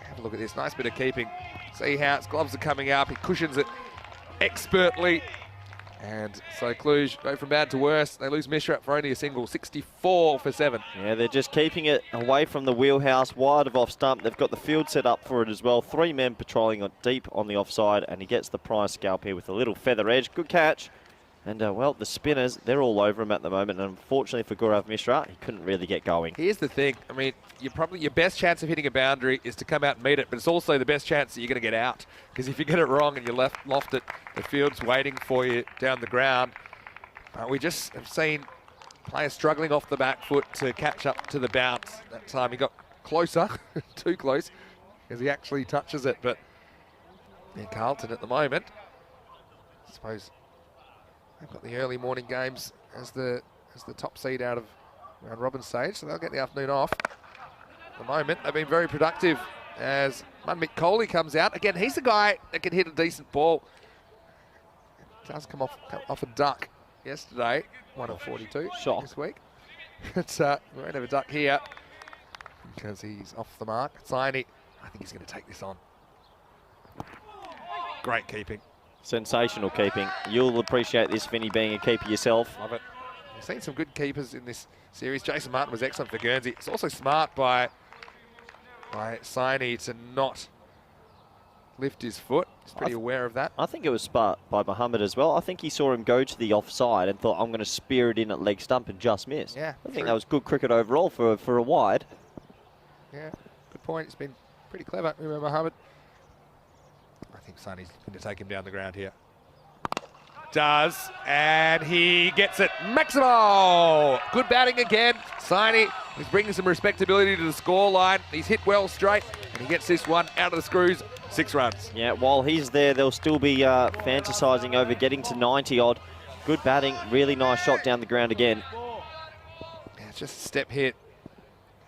B: Have a look at this. Nice bit of keeping. See how its gloves are coming up. He cushions it expertly. And so Cluj go from bad to worse. They lose Mishra for only a single, 64 for 7.
A: Yeah, they're just keeping it away from the wheelhouse, wide of off stump. They've got the field set up for it as well. 3 men patrolling deep on the offside, and he gets the prize scalp here with a little feather edge. Good catch. And, well, the spinners, they're all over him at the moment. And unfortunately for Gaurav Mishra, he couldn't really get going.
B: Here's the thing. I mean, your best chance of hitting a boundary is to come out and meet it, but it's also the best chance that you're going to get out. Because if you get it wrong and you loft it, the field's waiting for you down the ground. We just have seen players struggling off the back foot to catch up to the bounce. That time he got closer, too close, because he actually touches it. But in Carlton at the moment, I suppose... They've got the early morning games as the top seed out of round robin stage, so they'll get the afternoon off. At the moment, they've been very productive as Manmik Kohli comes out. Again, he's a guy that can hit a decent ball. It does come off a duck yesterday, 1 of 42 this week. But we won't have a duck here because he's off the mark. Saini, I think he's going to take this on. Great keeping.
A: Sensational keeping. You'll appreciate this, Vinny, being a keeper yourself.
B: Love it. We've seen some good keepers in this series. Jason Martin was excellent for Guernsey. It's also smart by Saini to not lift his foot. He's pretty aware of that.
A: I think it was smart by Mohammed as well. I think he saw him go to the offside and thought, I'm going to spear it in at leg stump and just miss.
B: Yeah,
A: I think that was good cricket overall for a wide.
B: Yeah, good point. It's been pretty clever, Umar Mohammed. I think Sonny's going to take him down the ground here. Does, and he gets it. Maximo! Good batting again. Sonny is bringing some respectability to the scoreline. He's hit well straight, and he gets this one out of the screws. 6 runs.
A: Yeah, while he's there, they'll still be fantasising over getting to 90 odd. Good batting, really nice shot down the ground again.
B: Yeah, it's just a step hit.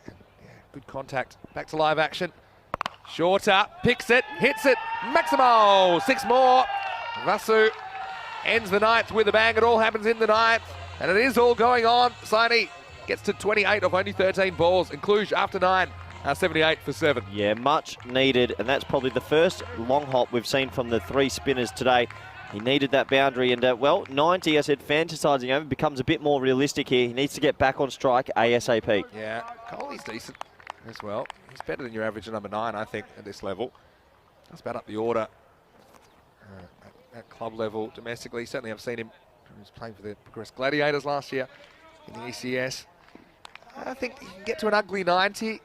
B: And, yeah, good contact. Back to live action. Shorter, picks it, hits it. Maximo! 6 more. Vasu ends the 9th with a bang. It all happens in the 9th, and it is all going on. Saini gets to 28 of only 13 balls, and Cluj after 9, 78 for 7.
A: Yeah, much needed, and that's probably the first long hop we've seen from the 3 spinners today. He needed that boundary, and well, 90, I said, fantasising over, becomes a bit more realistic here. He needs to get back on strike ASAP.
B: Yeah, Coley's decent as well. He's better than your average number 9, I think, at this level. That's about up the order at club level domestically. Certainly I've seen him. He was playing for the Progress Gladiators last year in the ECS. I think he can get to an ugly 90. You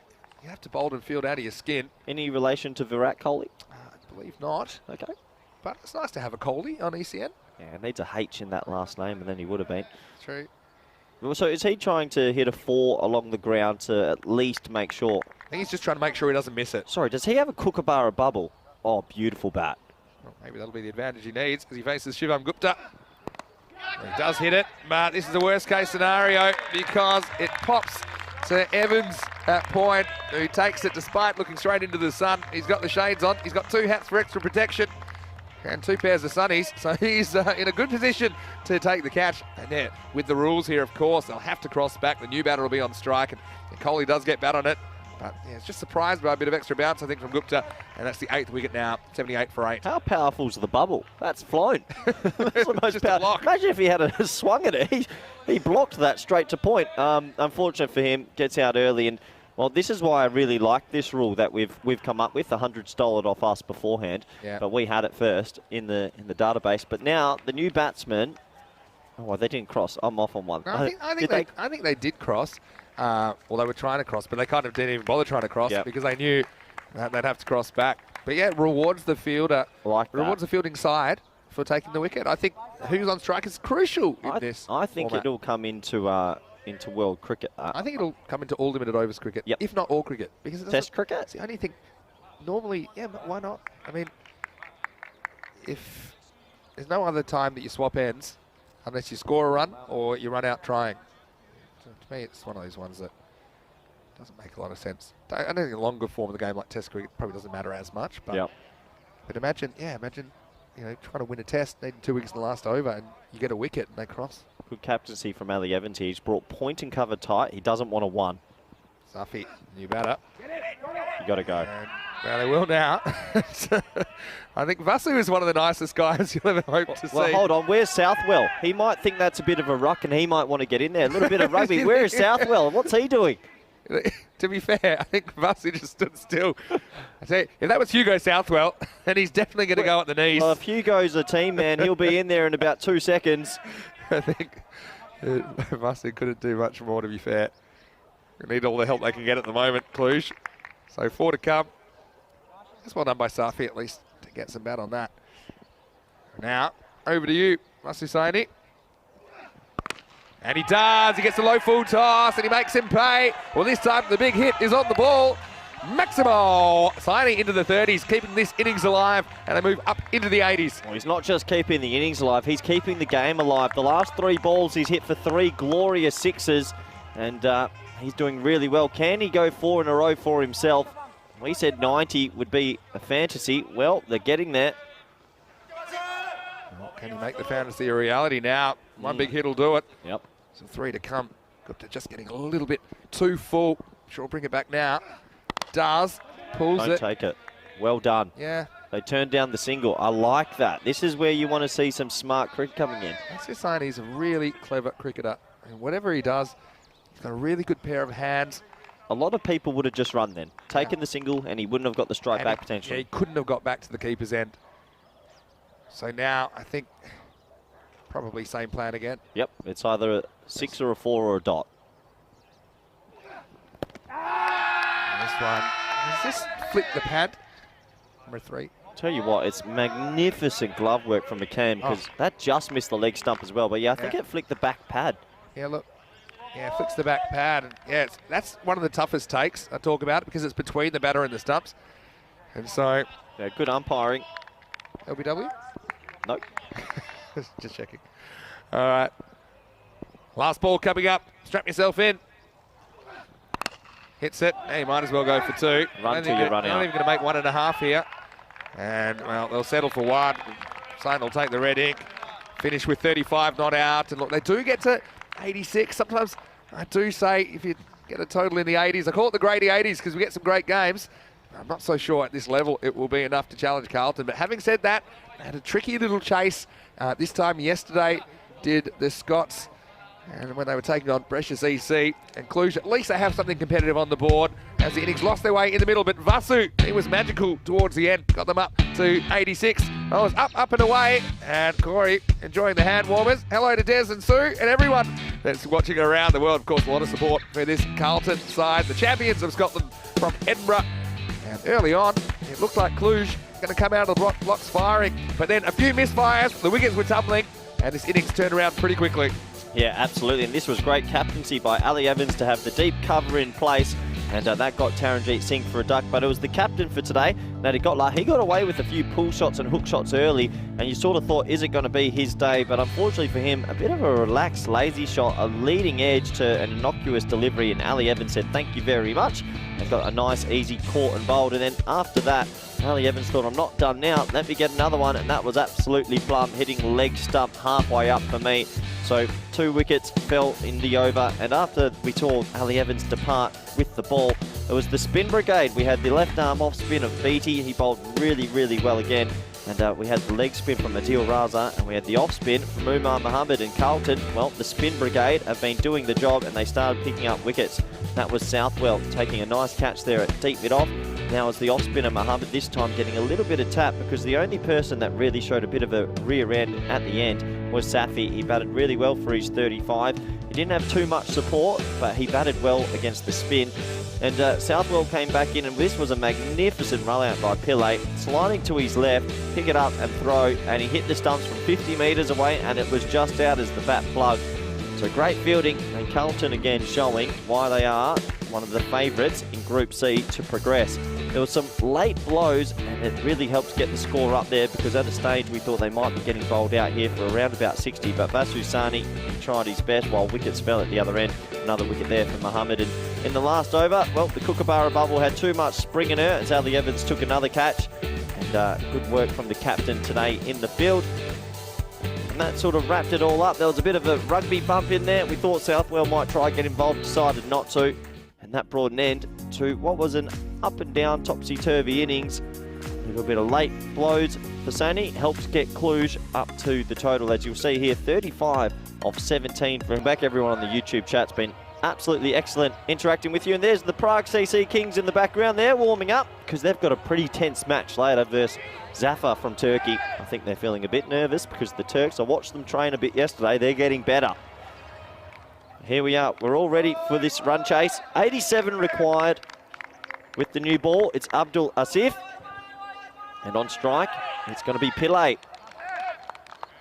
B: have to bowl and field out of your skin.
A: Any relation to Virat Kohli?
B: I believe not.
A: Okay.
B: But it's nice to have a Kohli on ECN.
A: Yeah, it needs a H in that last name, and then he would have been.
B: True.
A: So is he trying to hit a 4 along the ground to at least make sure?
B: I think he's just trying to make sure he doesn't miss it.
A: Sorry, does he have a Kookaburra bubble? Oh, beautiful bat.
B: Well, maybe that'll be the advantage he needs as he faces Shivam Gupta. He does hit it, but this is the worst case scenario because it pops to Evans at point, who takes it despite looking straight into the sun. He's got the shades on. He's got 2 hats for extra protection and 2 pairs of sunnies. So he's in a good position to take the catch. And yeah, with the rules here, of course, they'll have to cross back. The new batter will be on strike, and Kohli does get bat on it. But yeah, it's just surprised by a bit of extra bounce, I think, from Gupta. And that's the 8th wicket now, 78 for 8.
A: How powerful's the bubble? That's flown. That's the most
B: Just a block.
A: Imagine if he had a swung at it. He blocked that straight to point. Unfortunate for him, gets out early. And, well, this is why I really like this rule that we've come up with. 100 stole it off us beforehand.
B: Yeah.
A: But we had it first in the database. But now, the new batsman... Oh, well, they didn't cross. I'm off on one.
B: No, I think they did cross. Well, they were trying to cross, but they kind of didn't even bother trying to cross because they knew that they'd have to cross back. But yeah, it rewards the fielder, rewards the fielding side for taking the wicket. I think who's on strike is crucial in this.
A: I think
B: format.
A: it'll come into world cricket.
B: I think it'll come into all limited overs cricket, if not all cricket, because
A: Test cricket.
B: It's the only thing. Normally, yeah, but why not? I mean, if there's no other time that you swap ends unless you score a run or you run out trying. To me, it's one of those ones that doesn't make a lot of sense. I don't think the longer form of the game, like Test cricket, probably doesn't matter as much. But, but imagine, you know, trying to win a Test, needing 2 wickets in the last over, and you get a wicket and they cross.
A: Good captaincy from Ali Evans here. He's brought point and cover tight. He doesn't want a 1.
B: Safi, new batter.
A: You got to go.
B: And, well, they will now. I think Vasu is one of the nicest guys you'll ever hope to see.
A: Well, hold on. Where's Southwell? He might think that's a bit of a ruck and he might want to get in there. A little bit of rugby. Where is Southwell? What's he doing?
B: To be fair, I think Vasu just stood still. I tell you, if that was Hugo Southwell, then he's definitely going to go at the knees.
A: Well, if Hugo's a team man, he'll be in there in about 2 seconds.
B: I think Vasu couldn't do much more, to be fair. They need all the help they can get at the moment, Cluj. So 4 to come. That's well done by Safi, at least, to get some bat on that. Now, over to you, Masu. And he does. He gets the low full toss, and he makes him pay. Well, this time, the big hit is on the ball. Maximo Saini into the 30s, keeping this innings alive, and they move up into the 80s.
A: Well, he's not just keeping the innings alive, he's keeping the game alive. The last 3 balls, he's hit for 3 glorious sixes, and he's doing really well. Can he go 4 in a row for himself? We said 90 would be a fantasy. Well, they're getting there.
B: Well, can he make the fantasy a reality now? One big hit will do it.
A: Yep.
B: So 3 to come. Gupta just getting a little bit too full. Sure, bring it back now. Does. Pulls
A: Don't
B: it.
A: take it. Well done.
B: Yeah.
A: They turned down the single. I like that. This is where you want to see some smart cricket coming in.
B: That's just saying he's a really clever cricketer. And whatever he does, he's got a really good pair of hands.
A: A lot of people would have just run then, taken the single, and he wouldn't have got the strike back potentially.
B: Yeah, he couldn't have got back to the keeper's end. So now, I think, probably same plan again.
A: Yep, it's either a 6 or a 4 or a dot.
B: And this one, does this flip the pad? Number 3.
A: Tell you what, it's magnificent glove work from McCann because that just missed the leg stump as well. But yeah, I think it flicked the back pad.
B: Yeah, look. Yeah, flicks the back pad. And yeah, that's one of the toughest takes I talk about because it's between the batter and the stumps. And so...
A: Yeah, good umpiring.
B: LBW?
A: Nope.
B: Just checking. All right. Last ball coming up. Strap yourself in. Hits it. Hey, might as well go for two.
A: Run till you run out.
B: Not even going to make 1.5 here. And, well, they'll settle for one. Saint will take the red ink. Finish with 35 not out. And look, they do get to 86. Sometimes I do say if you get a total in the 80s, I call it the Grady 80s because we get some great games. I'm not so sure at this level it will be enough to challenge Carlton. But having said that, they had a tricky little chase. This time yesterday did the Scots. And when they were taking on Precious EC and Cluj, at least they have something competitive on the board as the innings lost their way in the middle. But Vasu, he was magical towards the end, got them up to 86. I was up and away. And Corey enjoying the hand warmers. Hello to Des and Sue and everyone that's watching around the world. Of course, a lot of support for this Carlton side, the champions of Scotland from Edinburgh. And early on, it looked like Cluj going to come out of the blocks firing. But then a few misfires, the wickets were tumbling, and this innings turned around pretty quickly.
A: Yeah, absolutely. And this was great captaincy by Ali Evans to have the deep cover in place. And that got Taranjeet Singh for a duck. But it was the captain for today that he got away with a few pull shots and hook shots early. And you sort of thought, is it going to be his day? But unfortunately for him, a bit of a relaxed, lazy shot, a leading edge to an innocuous delivery. And Ali Evans said, thank you very much. And got a nice, easy caught and bowled. And then after that, Ali Evans thought, I'm not done now. Let me get another one. And that was absolutely plumb, hitting leg stump halfway up for me. So 2 wickets fell in the over. And after we saw Ali Evans depart with the ball, it was the spin brigade. We had the left arm off spin of Beatty. He bowled really, really well again. And we had the leg spin from Adil Raza, and we had the off spin from Umar Mohammed and Carlton. Well, the spin brigade have been doing the job, and they started picking up wickets. That was Southwell taking a nice catch there at deep mid-off. Now it's the off spinner Mohammed, this time getting a little bit of tap, because the only person that really showed a bit of a rear end at the end was Safi. He batted really well for his 35. He didn't have too much support, but he batted well against the spin. And Southwell came back in, and this was a magnificent run out by Pillay, sliding to his left, pick it up and throw, and he hit the stumps from 50 metres away, and it was just out as the bat plugged. So great fielding, and Carlton again showing why they are one of the favourites in Group C to progress. There were some late blows, and it really helped get the score up there, because at a stage we thought they might be getting bowled out here for around about 60, but Vasu Sani tried his best while wickets fell at the other end. Another wicket there for Mohammed. And in the last over, well, the Kookaburra bubble had too much spring in her as Ali Evans took another catch. And good work from the captain today in the field. And that sort of wrapped it all up. There was a bit of a rugby bump in there. We thought Southwell might try and get involved, decided not to. And that brought an end to what was an up and down, topsy-turvy innings. A little bit of late blows for Sani helped get Cluj up to the total. As you'll see here, 35 off 17. From back, everyone on the YouTube chat's been absolutely excellent interacting with you. And there's the Prague CC Kings in the background. They're warming up because they've got a pretty tense match later versus Zafar from Turkey. I think they're feeling a bit nervous because the Turks, I watched them train a bit yesterday, they're getting better. Here we are. We're all ready for this run chase. 87 required with the new ball. It's Abdul Asif. And on strike, it's going to be Pillay.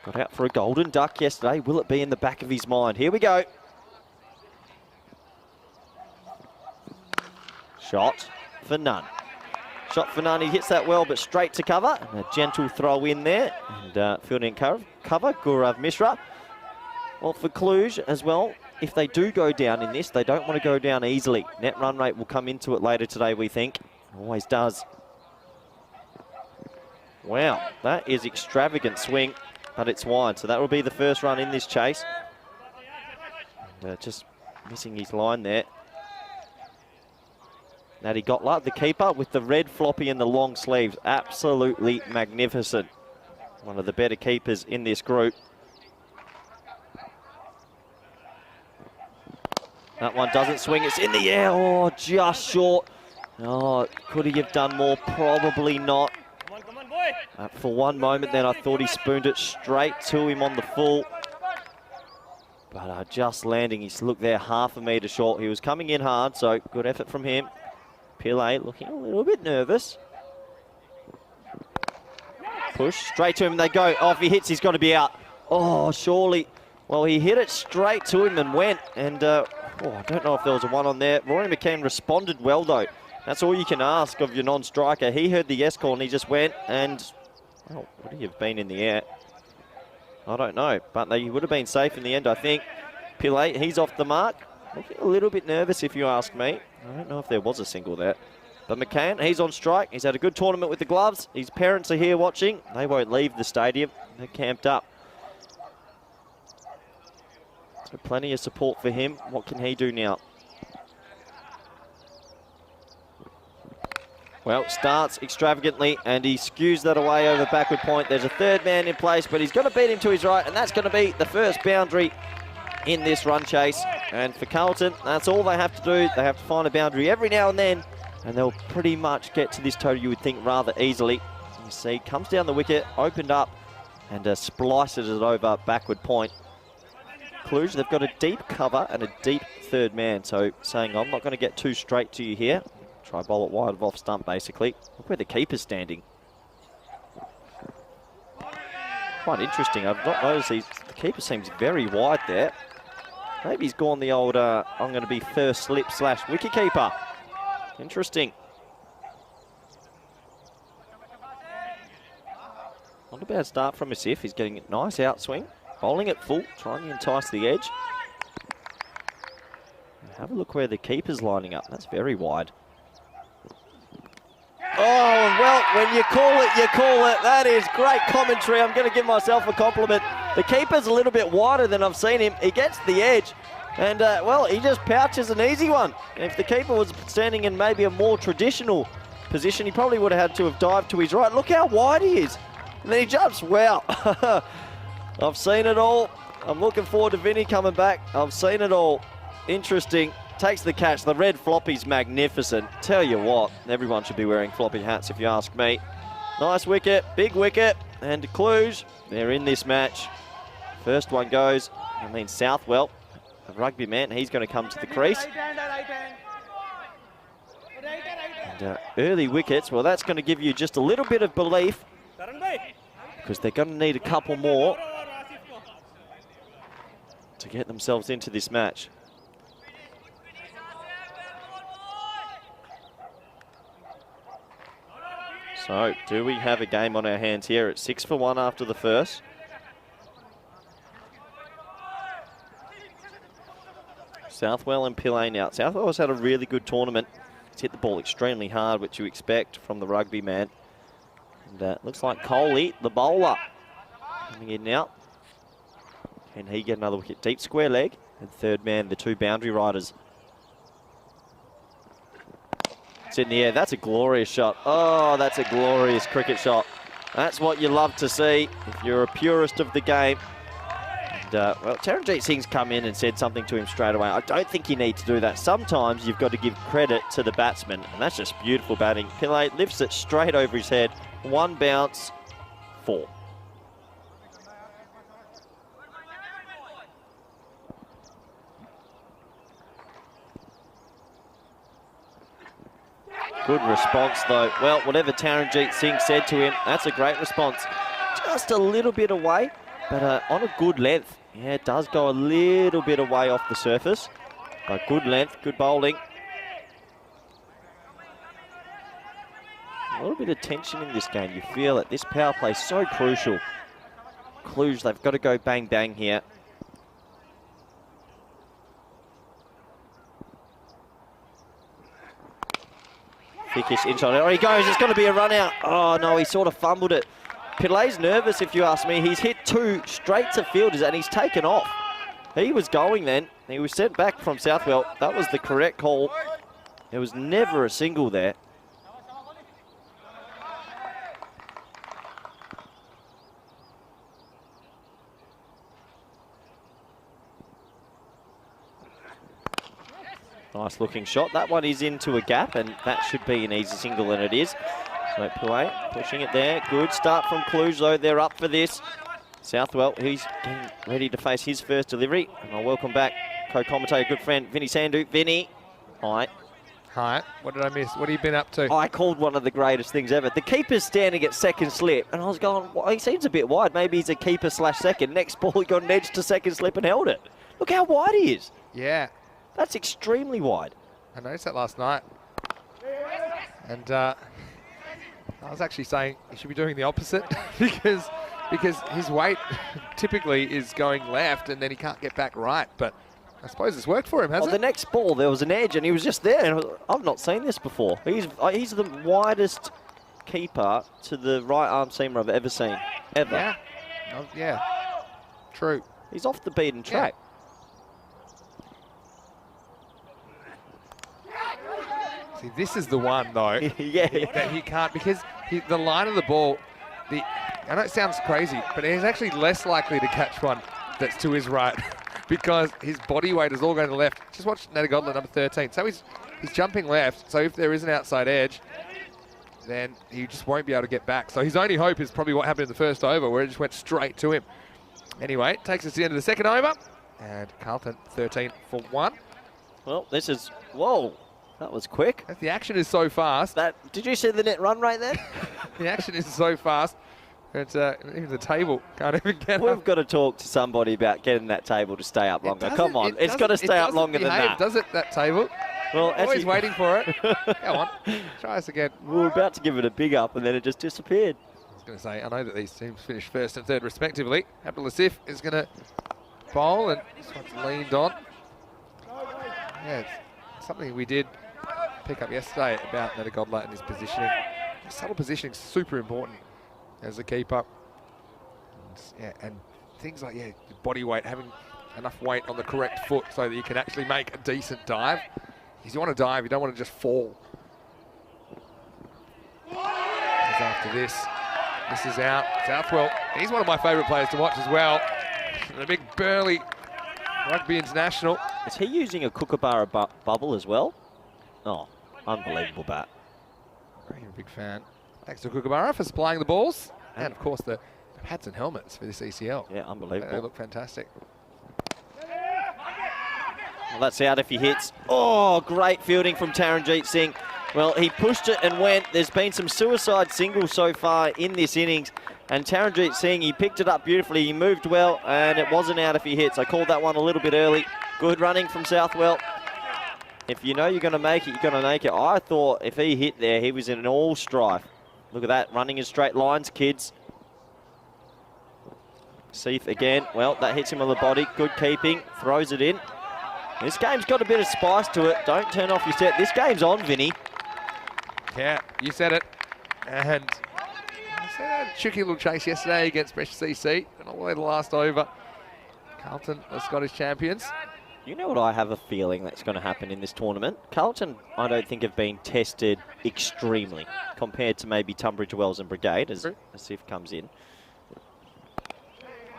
A: Got out for a golden duck yesterday. Will it be in the back of his mind? Here we go. Shot for none. Shot for none. He hits that well, but straight to cover. And a gentle throw in there. And fielding cover, Gaurav Mishra. Well, for Cluj as well, if they do go down in this, they don't want to go down easily. Net run rate will come into it later today, we think. Always does. Wow, that is extravagant swing, but it's wide. So that will be the first run in this chase. And, just missing his line there. Natty Gotler, the keeper, with the red floppy and the long sleeves. Absolutely magnificent. One of the better keepers in this group. That one doesn't swing. It's in the air. Oh, just short. Oh, could he have done more? Probably not. For one moment then I thought he spooned it straight to him on the full. But just landing, he's looked there half a metre short. He was coming in hard, so good effort from him. Pillay looking a little bit nervous. Push straight to him. They go. Oh, if he hits, he's got to be out. Oh, surely. Well, he hit it straight to him and went. And I don't know if there was a one on there. Rory McCann responded well, though. That's all you can ask of your non-striker. He heard the yes call and he just went and, well, would he have been in the air? I don't know, but he would have been safe in the end, I think. Pillay, he's off the mark. Looking a little bit nervous, if you ask me. I don't know if there was a single there. But McCann, he's on strike. He's had a good tournament with the gloves. His parents are here watching. They won't leave the stadium. They're camped up. So plenty of support for him. What can he do now? Well, starts extravagantly, and he skews that away over backward point. There's a third man in place, but he's going to beat him to his right, and that's going to be the first boundary in this run chase. And for Carlton, that's all they have to do. They have to find a boundary every now and then, and they'll pretty much get to this total, you would think, rather easily. You see, comes down the wicket, opened up, and splices it over backward point. Cluj, they've got a deep cover and a deep third man, so saying, I'm not going to get too straight to you here. Try bowl it wide of off stump, basically. Look where the keeper's standing. Quite interesting. I've not noticed the keeper seems very wide there. Maybe he's gone the old, I'm going to be first slip / wicket keeper. Interesting. Not a bad start from Asif. He's getting a nice outswing. Bowling it full, trying to entice the edge. Have a look where the keeper's lining up. That's very wide. Oh, well, when you call it, you call it. That is great commentary. I'm going to give myself a compliment. The keeper's a little bit wider than I've seen him. He gets the edge, and, well, he just pouches an easy one. If the keeper was standing in maybe a more traditional position, he probably would have had to have dived to his right. Look how wide he is. And then he jumps. Wow. I've seen it all. I'm looking forward to Vinny coming back. I've seen it all. Interesting. Takes the catch. The red floppy's magnificent. Tell you what, everyone should be wearing floppy hats if you ask me. Nice wicket, big wicket, and Cluj, they're in this match. First one goes, I mean Southwell, a rugby man, he's going to come to the crease. And early wickets, well that's going to give you just a little bit of belief because they're going to need a couple more to get themselves into this match. So, do we have a game on our hands here? It's 6 for 1 after the first. Southwell and Pillay now. Southwell has had a really good tournament. He's hit the ball extremely hard, which you expect from the rugby man. And looks like Coley, the bowler, coming in now. Can he get another wicket? Deep square leg. And third man, the two boundary riders. It's in the air. That's a glorious shot. Oh, that's a glorious cricket shot. That's what you love to see if you're a purist of the game. And, well, Taranjeet Singh's come in and said something to him straight away. I don't think you need to do that. Sometimes you've got to give credit to the batsman, and that's just beautiful batting. Pillay lifts it straight over his head. One bounce, 4. Good response, though. Well, whatever Taranjeet Singh said to him, that's a great response. Just a little bit away, but on a good length. Yeah, it does go a little bit away off the surface, but good length, good bowling. A little bit of tension in this game. You feel it. This power play is so crucial. Cluj, they've got to go bang, bang here. Thickish inside. Oh, he goes. It's going to be a run out. Oh, no, he sort of fumbled it. Pillay's nervous, if you ask me. He's hit 2 straight to fielders, and he's taken off. He was going then. He was sent back from Southwell. That was the correct call. There was never a single there. Nice looking shot. That one is into a gap, and that should be an easy single, and it is. So Pillay pushing it there. Good start from Cluj, though. They're up for this. Southwell, he's getting ready to face his first delivery. And I'll welcome back co-commentator, good friend, Vinny Sandhu. Vinny, hi.
B: Hi, what did I miss? What have you been up to?
A: I called one of the greatest things ever. The keeper's standing at second slip, and I was going, well, he seems a bit wide. Maybe he's a keeper slash second. Next ball, he got an edge to second slip and held it. Look how wide he is.
B: Yeah.
A: That's extremely wide.
B: I noticed that last night. And I was actually saying he should be doing the opposite because his weight typically is going left and then he can't get back right. But I suppose it's worked for him, hasn't it?
A: The next ball, there was an edge and he was just there. And I've not seen this before. He's the widest keeper to the right arm seamer I've ever seen. Ever.
B: Yeah. Oh, yeah. True.
A: He's off the beaten track.
B: Yeah. See, this is the one, though,
A: yeah.
B: that he can't, because the line of the ball, I know it sounds crazy, but he's actually less likely to catch one that's to his right because his body weight is all going to the left. Just watch Natagodla, number 13. So he's jumping left, so if there is an outside edge, then he just won't be able to get back. So his only hope is probably what happened in the first over, where it just went straight to him. Anyway, it takes us to the end of the second over, and Carlton 13 for 1.
A: Well, this is, whoa. That was quick.
B: The action is so fast.
A: Did you see the net run rate there?
B: The action is so fast. It's, even the table can't even get
A: We've
B: up.
A: got to talk to somebody about getting that table to stay up longer. Come on, it's got to stay up longer than that.
B: Does it, that table?
A: Well,
B: Always waiting for it. Go on, try us again.
A: We were about to give it a big up and then it just disappeared.
B: I was going to say, I know that these teams finished first and third respectively. Abdul Asif is going to bowl and this one's leaned on. Yeah, it's something we did pick up yesterday about Natagodla and his positioning. His subtle positioning is super important as a keeper. And things like your body weight, having enough weight on the correct foot so that you can actually make a decent dive. Because you want to dive, you don't want to just fall. As after this is out. Southwell, he's one of my favourite players to watch as well. And a big burly rugby international.
A: Is he using a Kookaburra bubble as well? Oh, unbelievable bat.
B: I'm a big fan. Thanks to Kookaburra for supplying the balls. And of course the hats and helmets for this ECL.
A: Yeah, unbelievable.
B: They look fantastic.
A: Well, that's out if he hits. Oh, great fielding from Taranjeet Singh. Well, he pushed it and went. There's been some suicide singles so far in this innings. And Taranjeet Singh, he picked it up beautifully. He moved well, and it wasn't out if he hits. I called that one a little bit early. Good running from Southwell. If you know you're going to make it, you're going to make it. I thought if he hit there, he was in an all strife. Look at that, running in straight lines, kids. Seif again. Well, that hits him on the body. Good keeping. Throws it in. This game's got a bit of spice to it. Don't turn off your set. This game's on, Vinny.
B: Yeah, you said it. And I said a tricky little chase yesterday against Precious CC. And all the way to the last over. Carlton, the Scottish champions.
A: You know what I have a feeling that's going to happen in this tournament? Carlton, I don't think, have been tested extremely compared to maybe Tunbridge Wells and Brigade as Asif comes in.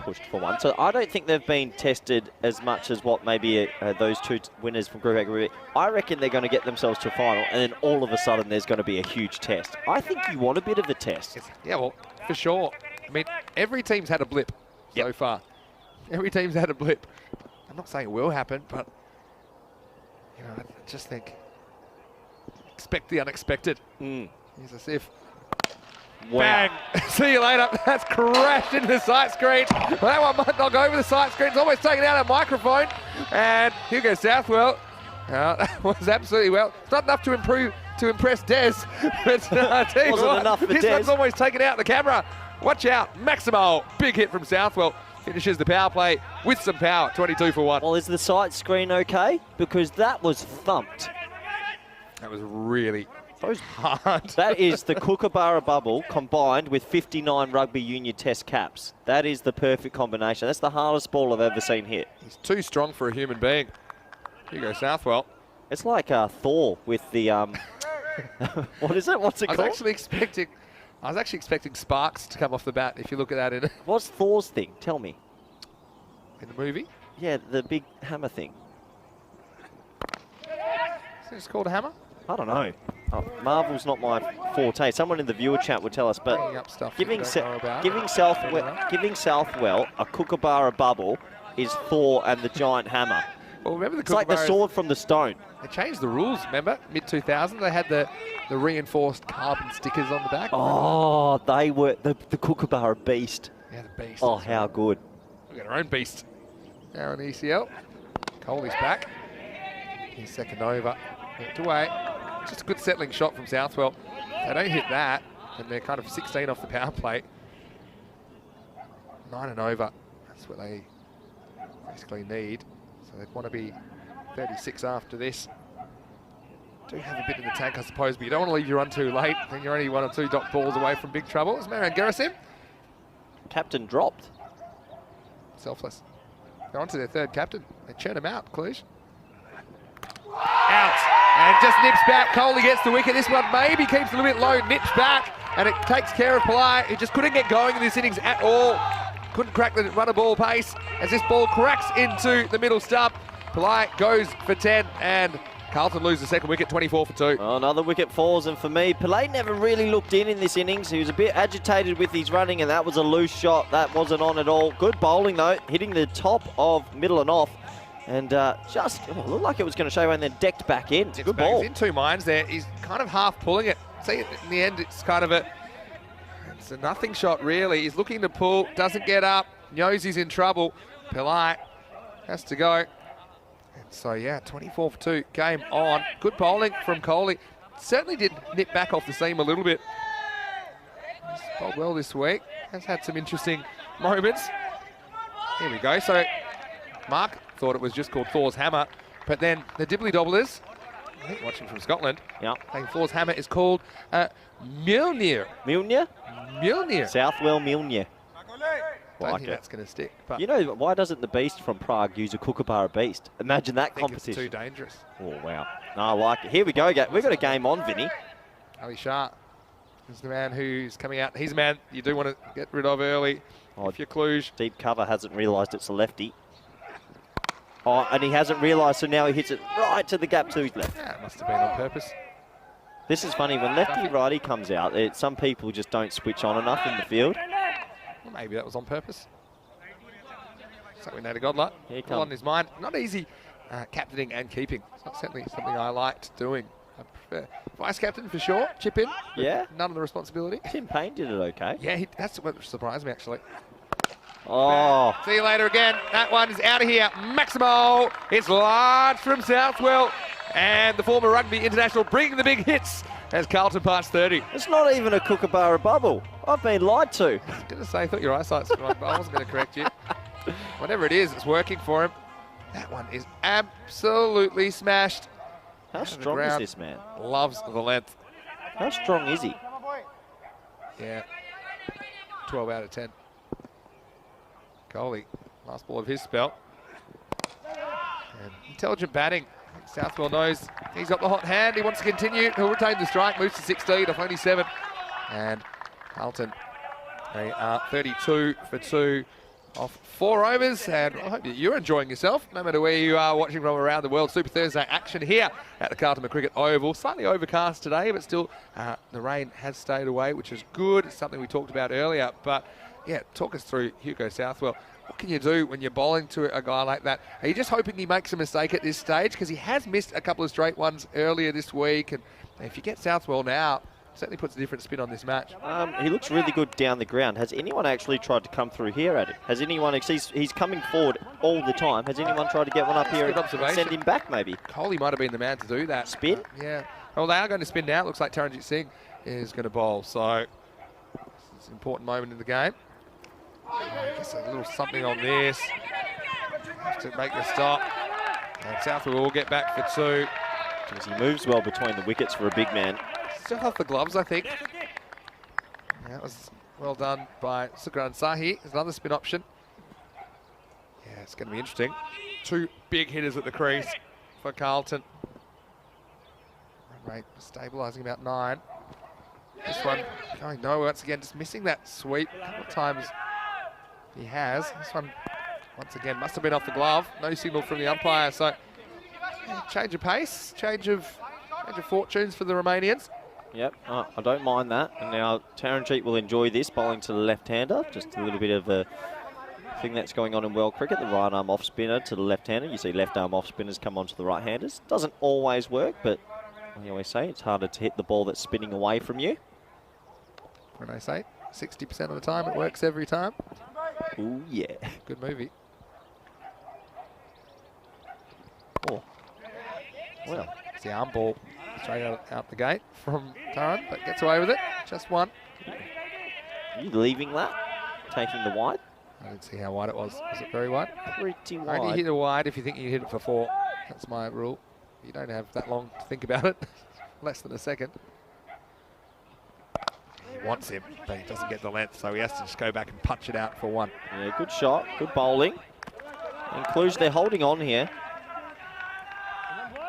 A: Pushed for one. So I don't think they've been tested as much as what maybe those two winners from Group A, Group B. I reckon they're going to get themselves to a final and then all of a sudden there's going to be a huge test. I think you want a bit of a test.
B: Yeah, well, for sure. I mean, every team's had a blip so far. Every team's had a blip. I'm not saying it will happen, but you know, I just think expect the unexpected. Here's Asif.
A: Wow.
B: Bang! See you later. That's crashed into the sight screen. Well, that one might not go over the sight screen. It's almost taken out a microphone. And here goes Southwell. That was absolutely well. It's not enough to impress Des. But I tell you
A: Wasn't
B: what,
A: enough for
B: this
A: Des.
B: one's almost taken out the camera. Watch out. Maximo. Big hit from Southwell. Finishes the power play with some power. 22 for 1.
A: Well, is the sight screen okay? Because that was thumped.
B: That was really
A: Those
B: hard.
A: That is the Kookaburra bubble combined with 59 rugby union test caps. That is the perfect combination. That's the hardest ball I've ever seen hit.
B: He's too strong for a human being. Here you go, Southwell.
A: It's like Thor with the what is it? What's it called?
B: I was actually expecting sparks to come off the bat. If you look at that in
A: What's Thor's thing? Tell me.
B: In the movie,
A: Yeah, the big hammer thing.
B: is it called a hammer?
A: I don't know. Oh, Marvel's not my forte. Someone in the viewer chat would tell us, but
B: Bringing up stuff
A: giving
B: that you don't know about.
A: Southwell a Kookaburra bubble is Thor and the giant hammer.
B: Well, remember the
A: It's like the
B: Kookaburras,
A: sword from the stone.
B: they changed the rules, remember? Mid-2000s, they had the reinforced carbon stickers on the back.
A: Oh, they were the Kookaburra beast.
B: Yeah, the beast.
A: Oh, how good.
B: We've got our own beast. Now on ECL. Coley's back. He's second over. Hooked away. Just a good settling shot from Southwell. They don't hit that, and they're kind of 16 off the power play. 9 and over. That's what they basically need. So they'd want to be 36 after this. Do have a bit in the tank, I suppose, but you don't want to leave your run too late. Then you're only 1 or 2 dot balls away from big trouble. It's Marian Guyssss.
A: Captain dropped.
B: Selfless. They're on to their third captain. They churn him out, Cluj. Out. And just nips back. Coley gets the wicket. This one maybe keeps a little bit low, nips back, and it takes care of Pillai, who just couldn't get going in this innings at all. Couldn't crack the run a ball pace as this ball cracks into the middle stump. Pillai goes for 10, and Carlton lose the second wicket, 24 for 2.
A: Oh, another wicket falls, and for me, Pillai never really looked in this innings. He was a bit agitated with his running, and that was a loose shot. That wasn't on at all. Good bowling, though, hitting the top of middle and off. And looked like it was going to show and then decked back in. It's a good ball.
B: He's in 2 minds there. He's kind of half pulling it. See, in the end, it's kind of it's a nothing shot, really. He's looking to pull, doesn't get up, knows he's in trouble. Pillai has to go. And so, yeah, 24 for 2, game on. Good bowling from Coley. Certainly did nip back off the seam a little bit. He's bowled well this week. Has had some interesting moments. Here we go. So, Mark thought it was just called Thor's Hammer, but then the Dibbly Dobblers, I think watching from Scotland, think Thor's Hammer is called Mjolnir.
A: Mjolnir?
B: Mjolnir.
A: Southwell Mjolnir.
B: Don't think that's going to stick. But
A: you know, why doesn't the Beast from Prague use a Kookaburra Beast? Imagine that competition.
B: It's too dangerous.
A: Oh, wow. No, I like it. Here we go. We've got a game on, Vinny.
B: Ali Shah is the man who's coming out. He's a man you do want to get rid of early if you're Cluj.
A: Deep cover hasn't realised it's a lefty. Oh, and he hasn't realised, so now he hits it right to the gap to his left.
B: Yeah, it must have been on purpose.
A: This is funny. When lefty-righty comes out, some people just don't switch on enough in the field.
B: Well, maybe that was on purpose. So we know to Godler.
A: Here
B: All on his mind. Not easy captaining and keeping. It's not certainly something I liked doing. I prefer vice captain for sure. Chip in.
A: Yeah.
B: None of the responsibility.
A: Tim Payne did it okay.
B: Yeah, that's what surprised me actually.
A: Oh.
B: See you later again. That one is out of here. Maximo. It's large from Southwell. And the former rugby international bringing the big hits as Carlton parts 30.
A: It's not even a Kookaburra bubble. I've been lied to.
B: I was going to say, I thought your eyesight's wrong, but I wasn't going to correct you. Whatever it is, it's working for him. That one is absolutely smashed.
A: How strong is this man?
B: Loves the length.
A: How strong is he?
B: Yeah. 12 out of 10. Coley, last ball of his spell. And intelligent batting. Southwell knows he's got the hot hand. He wants to continue. He'll retain the strike. Moves to 16 off only 7. And Carlton, they are 32 for 2 off 4 overs. And I hope that you're enjoying yourself, no matter where you are watching from around the world. Super Thursday action here at the Carlton Cricket Oval. Slightly overcast today, but still the rain has stayed away, which is good. It's something we talked about earlier. But yeah, talk us through Hugo Southwell. What can you do when you're bowling to a guy like that? Are you just hoping he makes a mistake at this stage? Because he has missed a couple of straight ones earlier this week. And if you get Southwell now, it certainly puts a different spin on this match.
A: He looks really good down the ground. Has anyone actually tried to come through here at it? Has anyone, he's coming forward all the time. Has anyone tried to get one up here and send him back maybe?
B: Coley might have been the man to do that.
A: Spin?
B: Yeah. Well, they are going to spin now. It looks like Taranjit Singh is going to bowl. So it's an important moment in the game. I guess a little something on this. Have to make the stop. And Southwell will get back for 2.
A: Because he moves well between the wickets for a big man.
B: Still off the gloves, I think. That was well done by Sukran Sahi. There's another spin option. Yeah, it's going to be interesting. 2 big hitters at the crease for Carlton. Run rate stabilising about 9. This one going nowhere once again, just missing that sweep. A couple of times he has. This one, once again, must have been off the glove. No signal from the umpire, so yeah, change of pace, change of fortunes for the Romanians.
A: Yep, I don't mind that. And now Taranjit will enjoy this, bowling to the left-hander. Just a little bit of a thing that's going on in world cricket. The right arm off spinner to the left-hander. You see left arm off spinners come onto the right-handers. Doesn't always work, but I always say it's harder to hit the ball that's spinning away from you.
B: When I say 60% of the time, it works every time.
A: Ooh, yeah.
B: Good movie.
A: Oh. Well.
B: It's the arm ball straight out the gate from Taran, but gets away with it. Just one.
A: Are you leaving that? Taking the wide?
B: I didn't see how wide it was. Was it very wide?
A: Pretty wide.
B: Only hit it wide if you think you hit it for 4. That's my rule. You don't have that long to think about it. Less than a second. He wants him, but he doesn't get the length, so he has to just go back and punch it out for 1.
A: Yeah, good shot, good bowling. And Cluj, they're holding on here.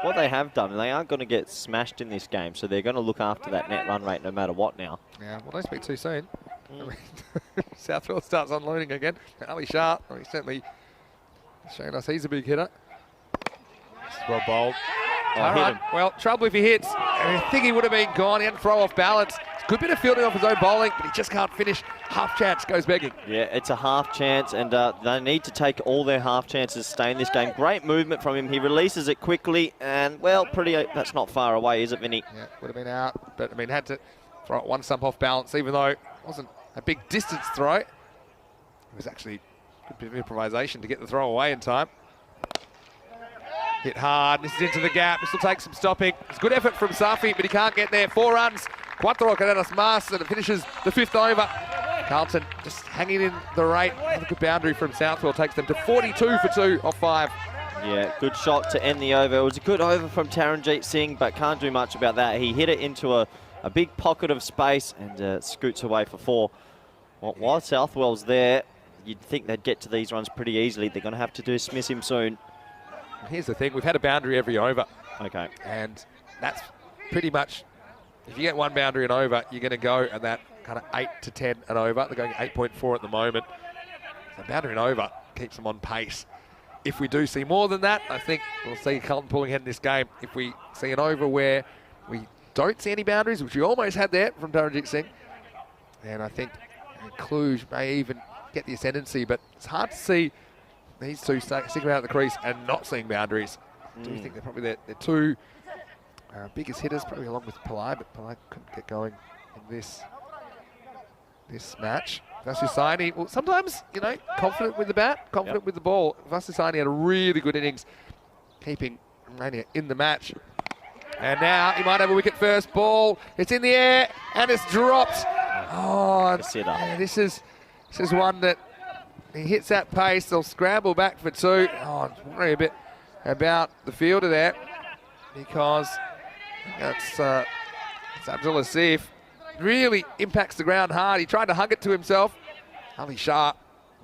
A: What they have done, they aren't going to get smashed in this game, so they're going to look after that net run rate no matter what now.
B: Yeah, well, don't speak too soon. Southwell starts unloading again. Ali Shah, he's certainly showing us he's a big hitter. Well bowled. Well, trouble if he hits. I think he would have been gone. He had to throw off balance. Good bit of fielding off his own bowling, but he just can't finish. Half chance goes begging.
A: Yeah, it's a half chance, and they need to take all their half chances to stay in this game. Great movement from him. He releases it quickly, and, well, that's not far away, is it, Vinny?
B: Yeah, would have been out, but, I mean, had to throw it 1 stump off balance, even though it wasn't a big distance throw. It was actually a good bit of improvisation to get the throw away in time. Hit hard, this is into the gap, this will take some stopping. It's good effort from Safi, but he can't get there. 4 runs, 4 carreras más, and it finishes the 5th over. Carlton just hanging in the rate. Another good boundary from Southwell takes them to 42 for 2 off 5.
A: Yeah, good shot to end the over. It was a good over from Taranjeet Singh, but can't do much about that. He hit it into a big pocket of space and scoots away for 4. Well, while Southwell's there, you'd think they'd get to these runs pretty easily. They're going to have to dismiss him soon.
B: Here's the thing, we've had a boundary every over.
A: Okay.
B: And that's pretty much, if you get 1 boundary and over, you're going to go at that kind of 8 to 10 and over. They're going 8.4 at the moment. So boundary and over keeps them on pace. If we do see more than that, I think we'll see Carlton pulling ahead in this game. If we see an over where we don't see any boundaries, which we almost had there from Taranjeet Singh, then I think Cluj may even get the ascendancy, but it's hard to see these two sticking out of the crease and not seeing boundaries. I do think they're probably their 2 biggest hitters, probably along with Pillai, but Pillai couldn't get going in this match. Vasisani, well, sometimes, you know, confident with the bat, confident with the ball. Vasisani had a really good innings keeping Romania in the match. And now he might have a wicket first. Ball, it's in the air, and it's dropped. Oh, yeah, this is one that he hits that pace, they'll scramble back for 2. Oh, I worry a bit about the fielder there because that's Abdul Asif. Really impacts the ground hard. He tried to hug it to himself. Ali Shah,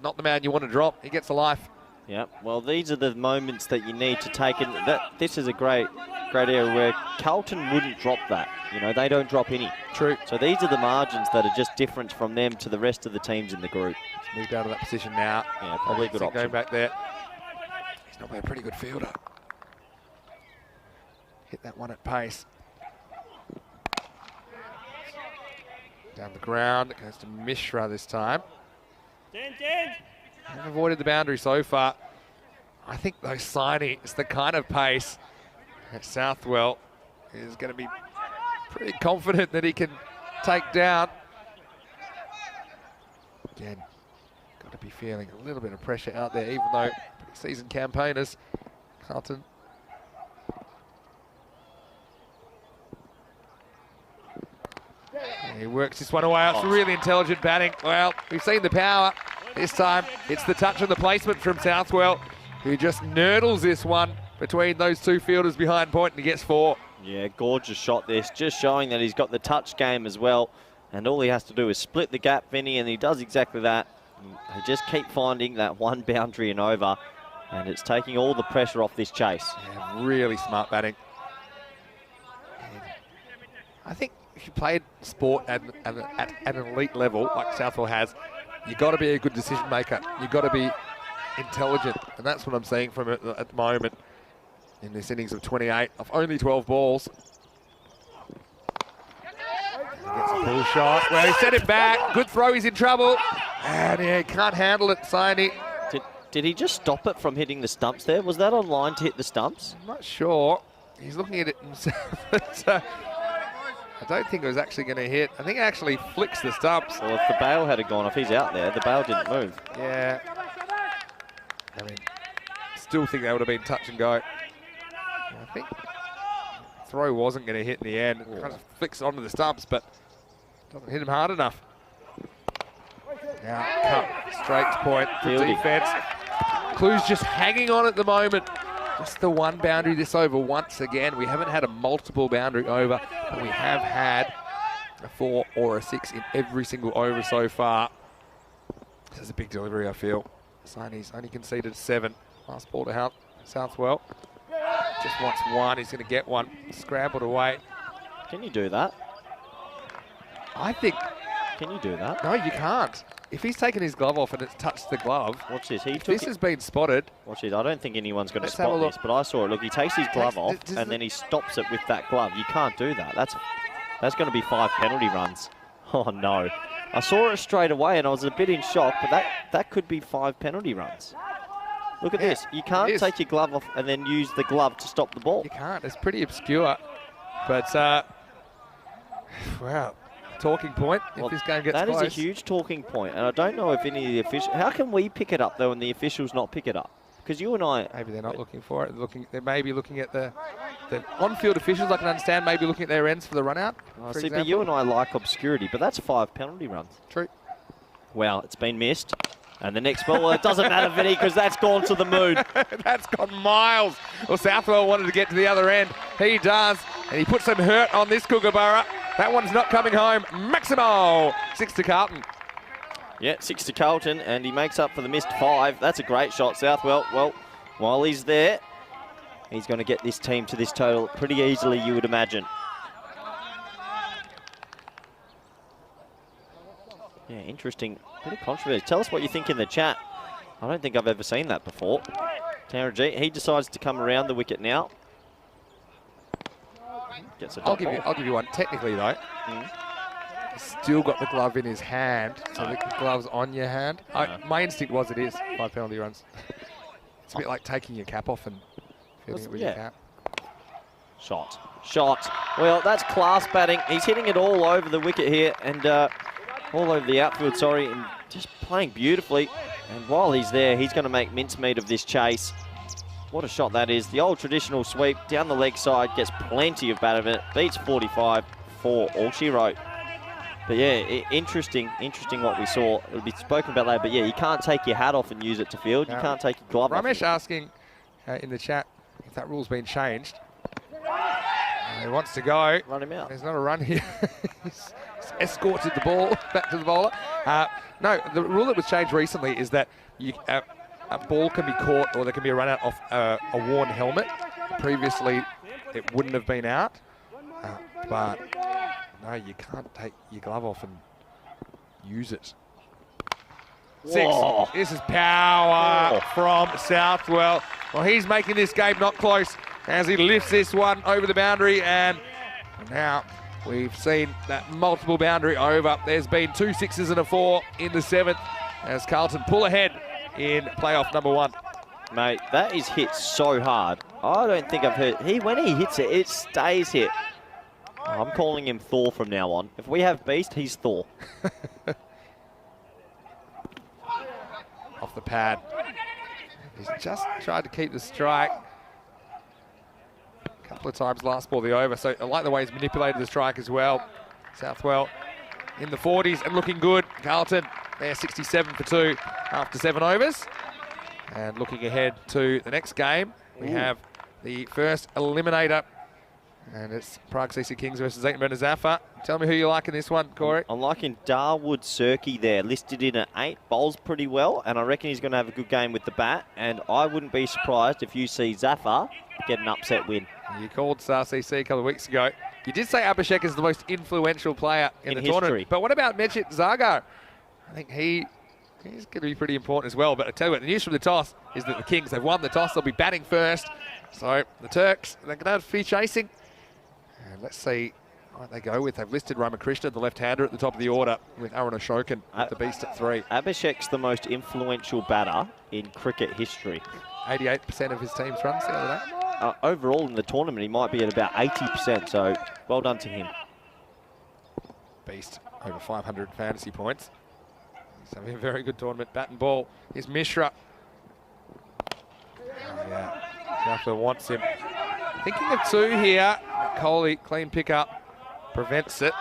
B: not the man you want to drop. He gets a life.
A: Yeah, well, these are the moments that you need to take in. This is a great area where Carlton wouldn't drop that. You know, they don't drop any.
B: True.
A: So these are the margins that are just different from them to the rest of the teams in the group.
B: He's moved out of that position now.
A: Yeah, probably a good option.
B: Going back there. He's not been a pretty good fielder. Hit that one at pace. Down the ground, it goes to Mishra this time. They've avoided the boundary so far. I think though Saini is the kind of pace that Southwell is going to be pretty confident that he can take down. Again, got to be feeling a little bit of pressure out there, even though seasoned campaigners, Carlton. And he works this one away. It's really intelligent batting. Well, we've seen the power. This time, it's the touch and the placement from Southwell, who just nurdles this one between those 2 fielders behind point, and he gets 4.
A: Yeah, gorgeous shot this, just showing that he's got the touch game as well. And all he has to do is split the gap, Vinny, and he does exactly that. They just keep finding that 1 boundary and over, and it's taking all the pressure off this chase.
B: Yeah, really smart batting. And I think if you played sport at an elite level, like Southwell has, you've got to be a good decision maker. You've got to be intelligent, and that's what I'm seeing from it at the moment in this innings of 28 of only 12 balls. He gets a pull shot. Well, he set it back. Good throw. He's in trouble. And he can't handle it. Saini
A: Did he just stop it from hitting the stumps there? Was that on line to hit the stumps?
B: I'm not sure. He's looking at it himself, but I don't think it was actually going to hit. I think it actually flicks the stumps.
A: Well, if the bail had gone, if he's out there, the bail didn't move.
B: Yeah. I mean, still think that would have been touch and go. I think throw wasn't going to hit in the end. It kind of flicks onto the stumps, but doesn't hit him hard enough. Now, cut straight to point. Good defence. Cluj's just hanging on at the moment. Just the one boundary this over once again. We haven't had a multiple boundary over, but we have had a 4 or a 6 in every single over so far. This is a big delivery, I feel. Saine's only conceded 7. Last ball to Southwell. Just wants 1. He's going to get 1. Scrambled away.
A: Can you do that?
B: I think...
A: Can you do that?
B: No, you can't. If he's taken his glove off and it's touched the glove...
A: Watch this.
B: This has been spotted.
A: Watch this. I don't think anyone's going to spot this, but I saw it. Look, he takes his glove off and then he stops it with that glove. You can't do that. That's going to be 5 penalty runs. Oh, no. I saw it straight away and I was a bit in shock, but that could be 5 penalty runs. Look at this. You can't take your glove off and then use the glove to stop the ball.
B: You can't. It's pretty obscure. But, wow. Talking point if this game gets close.
A: That is a huge talking point, and I don't know if any of the officials... How can we pick it up, though, and the officials not pick it up? Because you and I...
B: Maybe they're not looking for it. They may be looking at the on-field officials, I can understand, maybe looking at their ends for the run-out, for example.
A: But you and I like obscurity, but that's 5 penalty runs.
B: True.
A: Well, it's been missed. And the next ball, well, it doesn't matter, Vinny, because that's gone to the moon.
B: That's gone miles. Well, Southwell wanted to get to the other end. He does, and he puts some hurt on this Kookaburra. That one's not coming home. Maximo, 6 to Carlton.
A: Yeah, 6 to Carlton, and he makes up for the missed 5. That's a great shot, Southwell. Well, while he's there, he's going to get this team to this total pretty easily, you would imagine. Yeah, interesting. Bit of controversy. Tell us what you think in the chat. I don't think I've ever seen that before. Taranjeet, he decides to come around the wicket now. Gets a
B: I'll give you one. Technically, though, he's still got the glove in his hand, so the glove's on your hand. My instinct was it is 5 penalty runs. It's a bit like taking your cap off and feeling it with your cap.
A: Shot. Well, that's class batting. He's hitting it all over the wicket here, and all over the outfield, sorry, and just playing beautifully. And while he's there, he's going to make mincemeat of this chase. What a shot that is. The old traditional sweep down the leg side, gets plenty of bat of it, beats 45 for all she wrote. But yeah, interesting what we saw. It'll be spoken about later, but yeah, you can't take your hat off and use it to field. You can't take your glove off.
B: Ramesh asking in the chat if that rule's been changed. He wants to go.
A: Run him out.
B: There's not a run here. He's escorted the ball back to the bowler. No, the rule that was changed recently is that a ball can be caught or there can be a run out off a worn helmet. Previously, it wouldn't have been out. But no, you can't take your glove off and use it.
A: Whoa.
B: 6. This is power from Southwell. Well, he's making this game not close as he lifts this one over the boundary, and now we've seen that multiple boundary over. There's been 2 6s and a 4 in the 7th as Carlton pull ahead in playoff number 1.
A: Mate, that is hit so hard. I don't think I've heard... When he hits it, it stays hit. I'm calling him Thor from now on. If we have Beast, he's Thor.
B: Off the pad. He's just tried to keep the strike. A couple of times last ball the over, so I like the way he's manipulated the strike as well. Southwell in the 40s and looking good. Carlton, they're 67 for 2 after 7 overs. And looking ahead to the next game, we have the first eliminator. And it's Prague CC Kings versus Zeitenberg Zaffa. Tell me who you like in this one, Corey.
A: I'm liking Darwood Surkey there, listed in at 8, bowls pretty well, and I reckon he's going to have a good game with the bat, and I wouldn't be surprised if you see Zaffa get an upset win.
B: You called Star CC a couple of weeks ago. You did say Abhishek is the most influential player in the tournament. But what about Mechit Zago? I think he's going to be pretty important as well. But I tell you what, the news from the toss is that the Kings, they've won the toss. They'll be batting first. So the Turks, they're going to have to be chasing. And let's see Right, they go with. They've listed Ramakrishna, the left-hander, at the top of the order, with Aaron Ashokan, the beast at 3.
A: Abhishek's the most influential batter in cricket history.
B: 88% of his team's runs the other day.
A: Overall in the tournament, he might be at about 80%, so well done to him.
B: Beast, over 500 fantasy points. He's having a very good tournament. Bat and ball. Here's Mishra. Oh, yeah, Southwell wants him. Thinking of 2 here. Coley, clean pick-up, prevents it.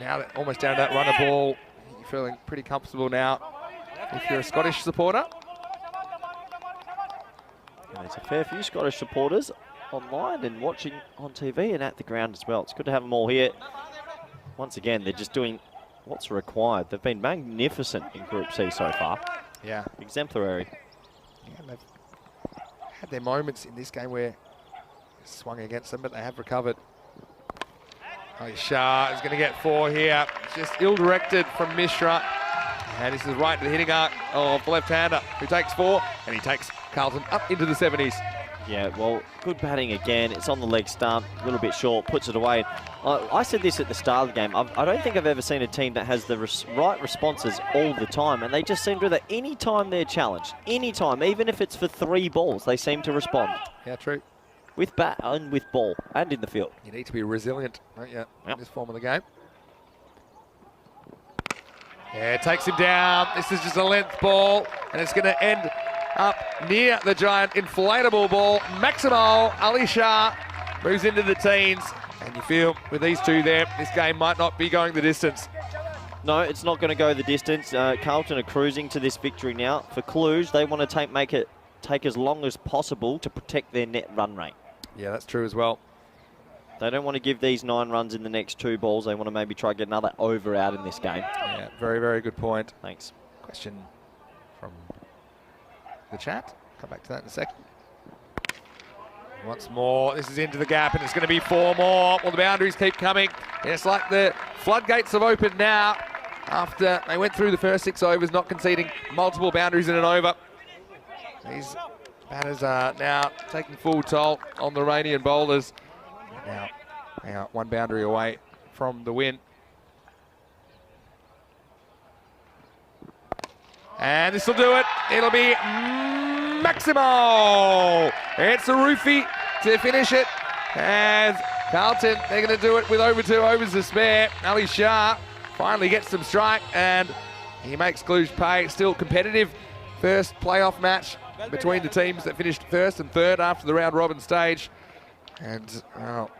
B: Now almost down to that runner ball. You're feeling pretty comfortable now if you're a Scottish supporter.
A: And there's a fair few Scottish supporters online and watching on TV and at the ground as well. It's good to have them all here. Once again, they're just doing what's required. They've been magnificent in Group C so far.
B: Yeah.
A: Exemplary.
B: Yeah, they've had their moments in this game where swung against them, but they have recovered. Ali Shah is going to get 4 here. It's just ill-directed from Mishra. And this is right to the hitting arc of the left-hander, who takes 4, and he takes Carlton up into the 70s.
A: Yeah, well, good batting again. It's on the leg stump, a little bit short, puts it away. I said this at the start of the game. I don't think I've ever seen a team that has the right responses all the time, and they just seem to, that any time they're challenged, any time, even if it's for 3 balls, they seem to respond.
B: Yeah, true.
A: With bat and with ball and in the field.
B: You need to be resilient, don't you, in this form of the game. Yeah, it takes him down. This is just a length ball, and it's going to end up near the giant inflatable ball. Maximal Ali Shah moves into the teens, and you feel with these 2 there, this game might not be going the distance.
A: No, it's not going to go the distance. Carlton are cruising to this victory now. For Cluj, they want to make it take as long as possible to protect their net run rate.
B: Yeah, that's true as well.
A: They don't want to give these 9 runs in the next 2 balls. They want to maybe try to get another over out in this game.
B: Yeah, very, very good point.
A: Thanks.
B: Question from the chat. Come back to that in a second. Once more, this is into the gap, and it's going to be 4 more. Well, the boundaries keep coming. And it's like the floodgates have opened now after they went through the first 6 overs, not conceding multiple boundaries in an over. These batters are now taking full toll on the Romanian bowlers. Now, they are 1 boundary away from the win. And this will do it. It'll be Maximal. It's a roofie to finish it. As Carlton, they're going to do it with over 2 overs to spare. Ali Shah finally gets some strike, and he makes Cluj pay. Still competitive. First playoff match between the teams that finished 1st and 3rd after the round robin stage. And, well,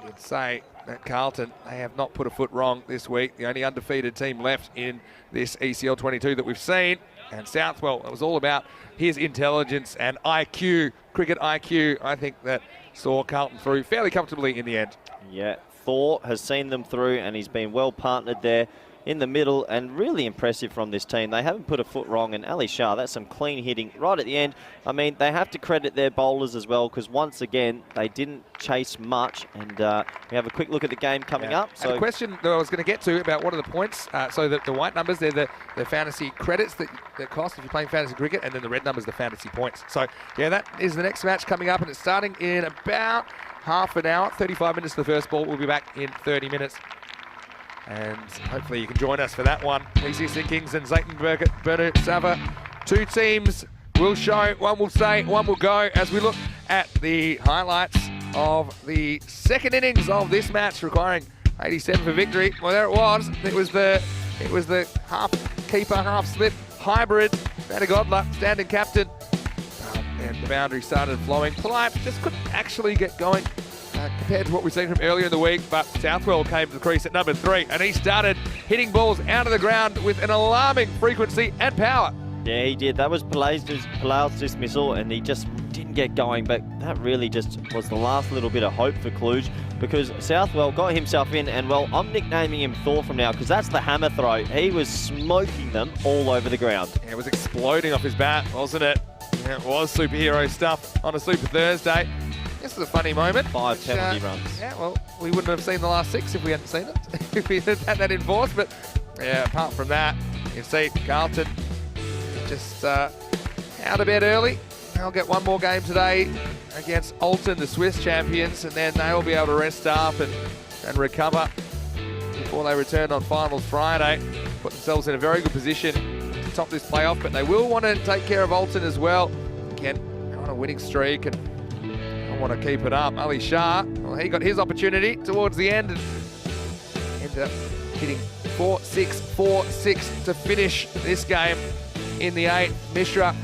B: you'd say that Carlton, they have not put a foot wrong this week. The only undefeated team left in this ECL 22 that we've seen. And Southwell, it was all about his intelligence and IQ, cricket IQ. I think that saw Carlton through fairly comfortably in the end.
A: Yeah, Thor has seen them through, and he's been well partnered there in the middle, and really impressive from this team. They haven't put a foot wrong, and Ali Shah, that's some clean hitting right at the end. I mean, they have to credit their bowlers as well, because once again, they didn't chase much, and we have a quick look at the game coming up.
B: So a question that I was going to get to about what are the points, so that the white numbers, they're the fantasy credits that cost if you're playing fantasy cricket, and then the red numbers, the fantasy points. So, yeah, that is the next match coming up, and it's starting in about half an hour, 35 minutes to the first ball. We'll be back in 30 minutes. And hopefully you can join us for that one. PCC Kings and Zayton Bernard Sava. 2 teams will show, one will stay, one will go, as we look at the highlights of the 2nd innings of this match, requiring 87 for victory. Well, there it was. It was the half keeper, half slip hybrid. Vanna Godler, standing captain. And the boundary started flowing. Polite just couldn't actually get going compared to what we've seen from earlier in the week, but Southwell came to the crease at number 3, and he started hitting balls out of the ground with an alarming frequency and power.
A: Yeah, he did. That was Palau's dismissal, and he just didn't get going, but that really just was the last little bit of hope for Cluj, because Southwell got himself in, and, well, I'm nicknaming him Thor from now, because that's the hammer throw. He was smoking them all over the ground.
B: Yeah, it was exploding off his bat, wasn't it? Yeah, it was superhero stuff on a Super Thursday. This is a funny moment.
A: 5 penalty runs.
B: Yeah, well, we wouldn't have seen the last 6 if we hadn't seen it, if we had had that enforced. But, yeah, apart from that, you see Carlton just out of bed early. They'll get 1 more game today against Alton, the Swiss champions, and then they'll be able to rest up and and recover before they return on finals Friday. Put themselves in a very good position to top this playoff, but they will want to take care of Alton as well. Again, they're on a winning streak and I want to keep it up. Ali Shah, well, he got his opportunity towards the end and ended up hitting 4-6, 4-6 to finish this game in the 8th. Mishra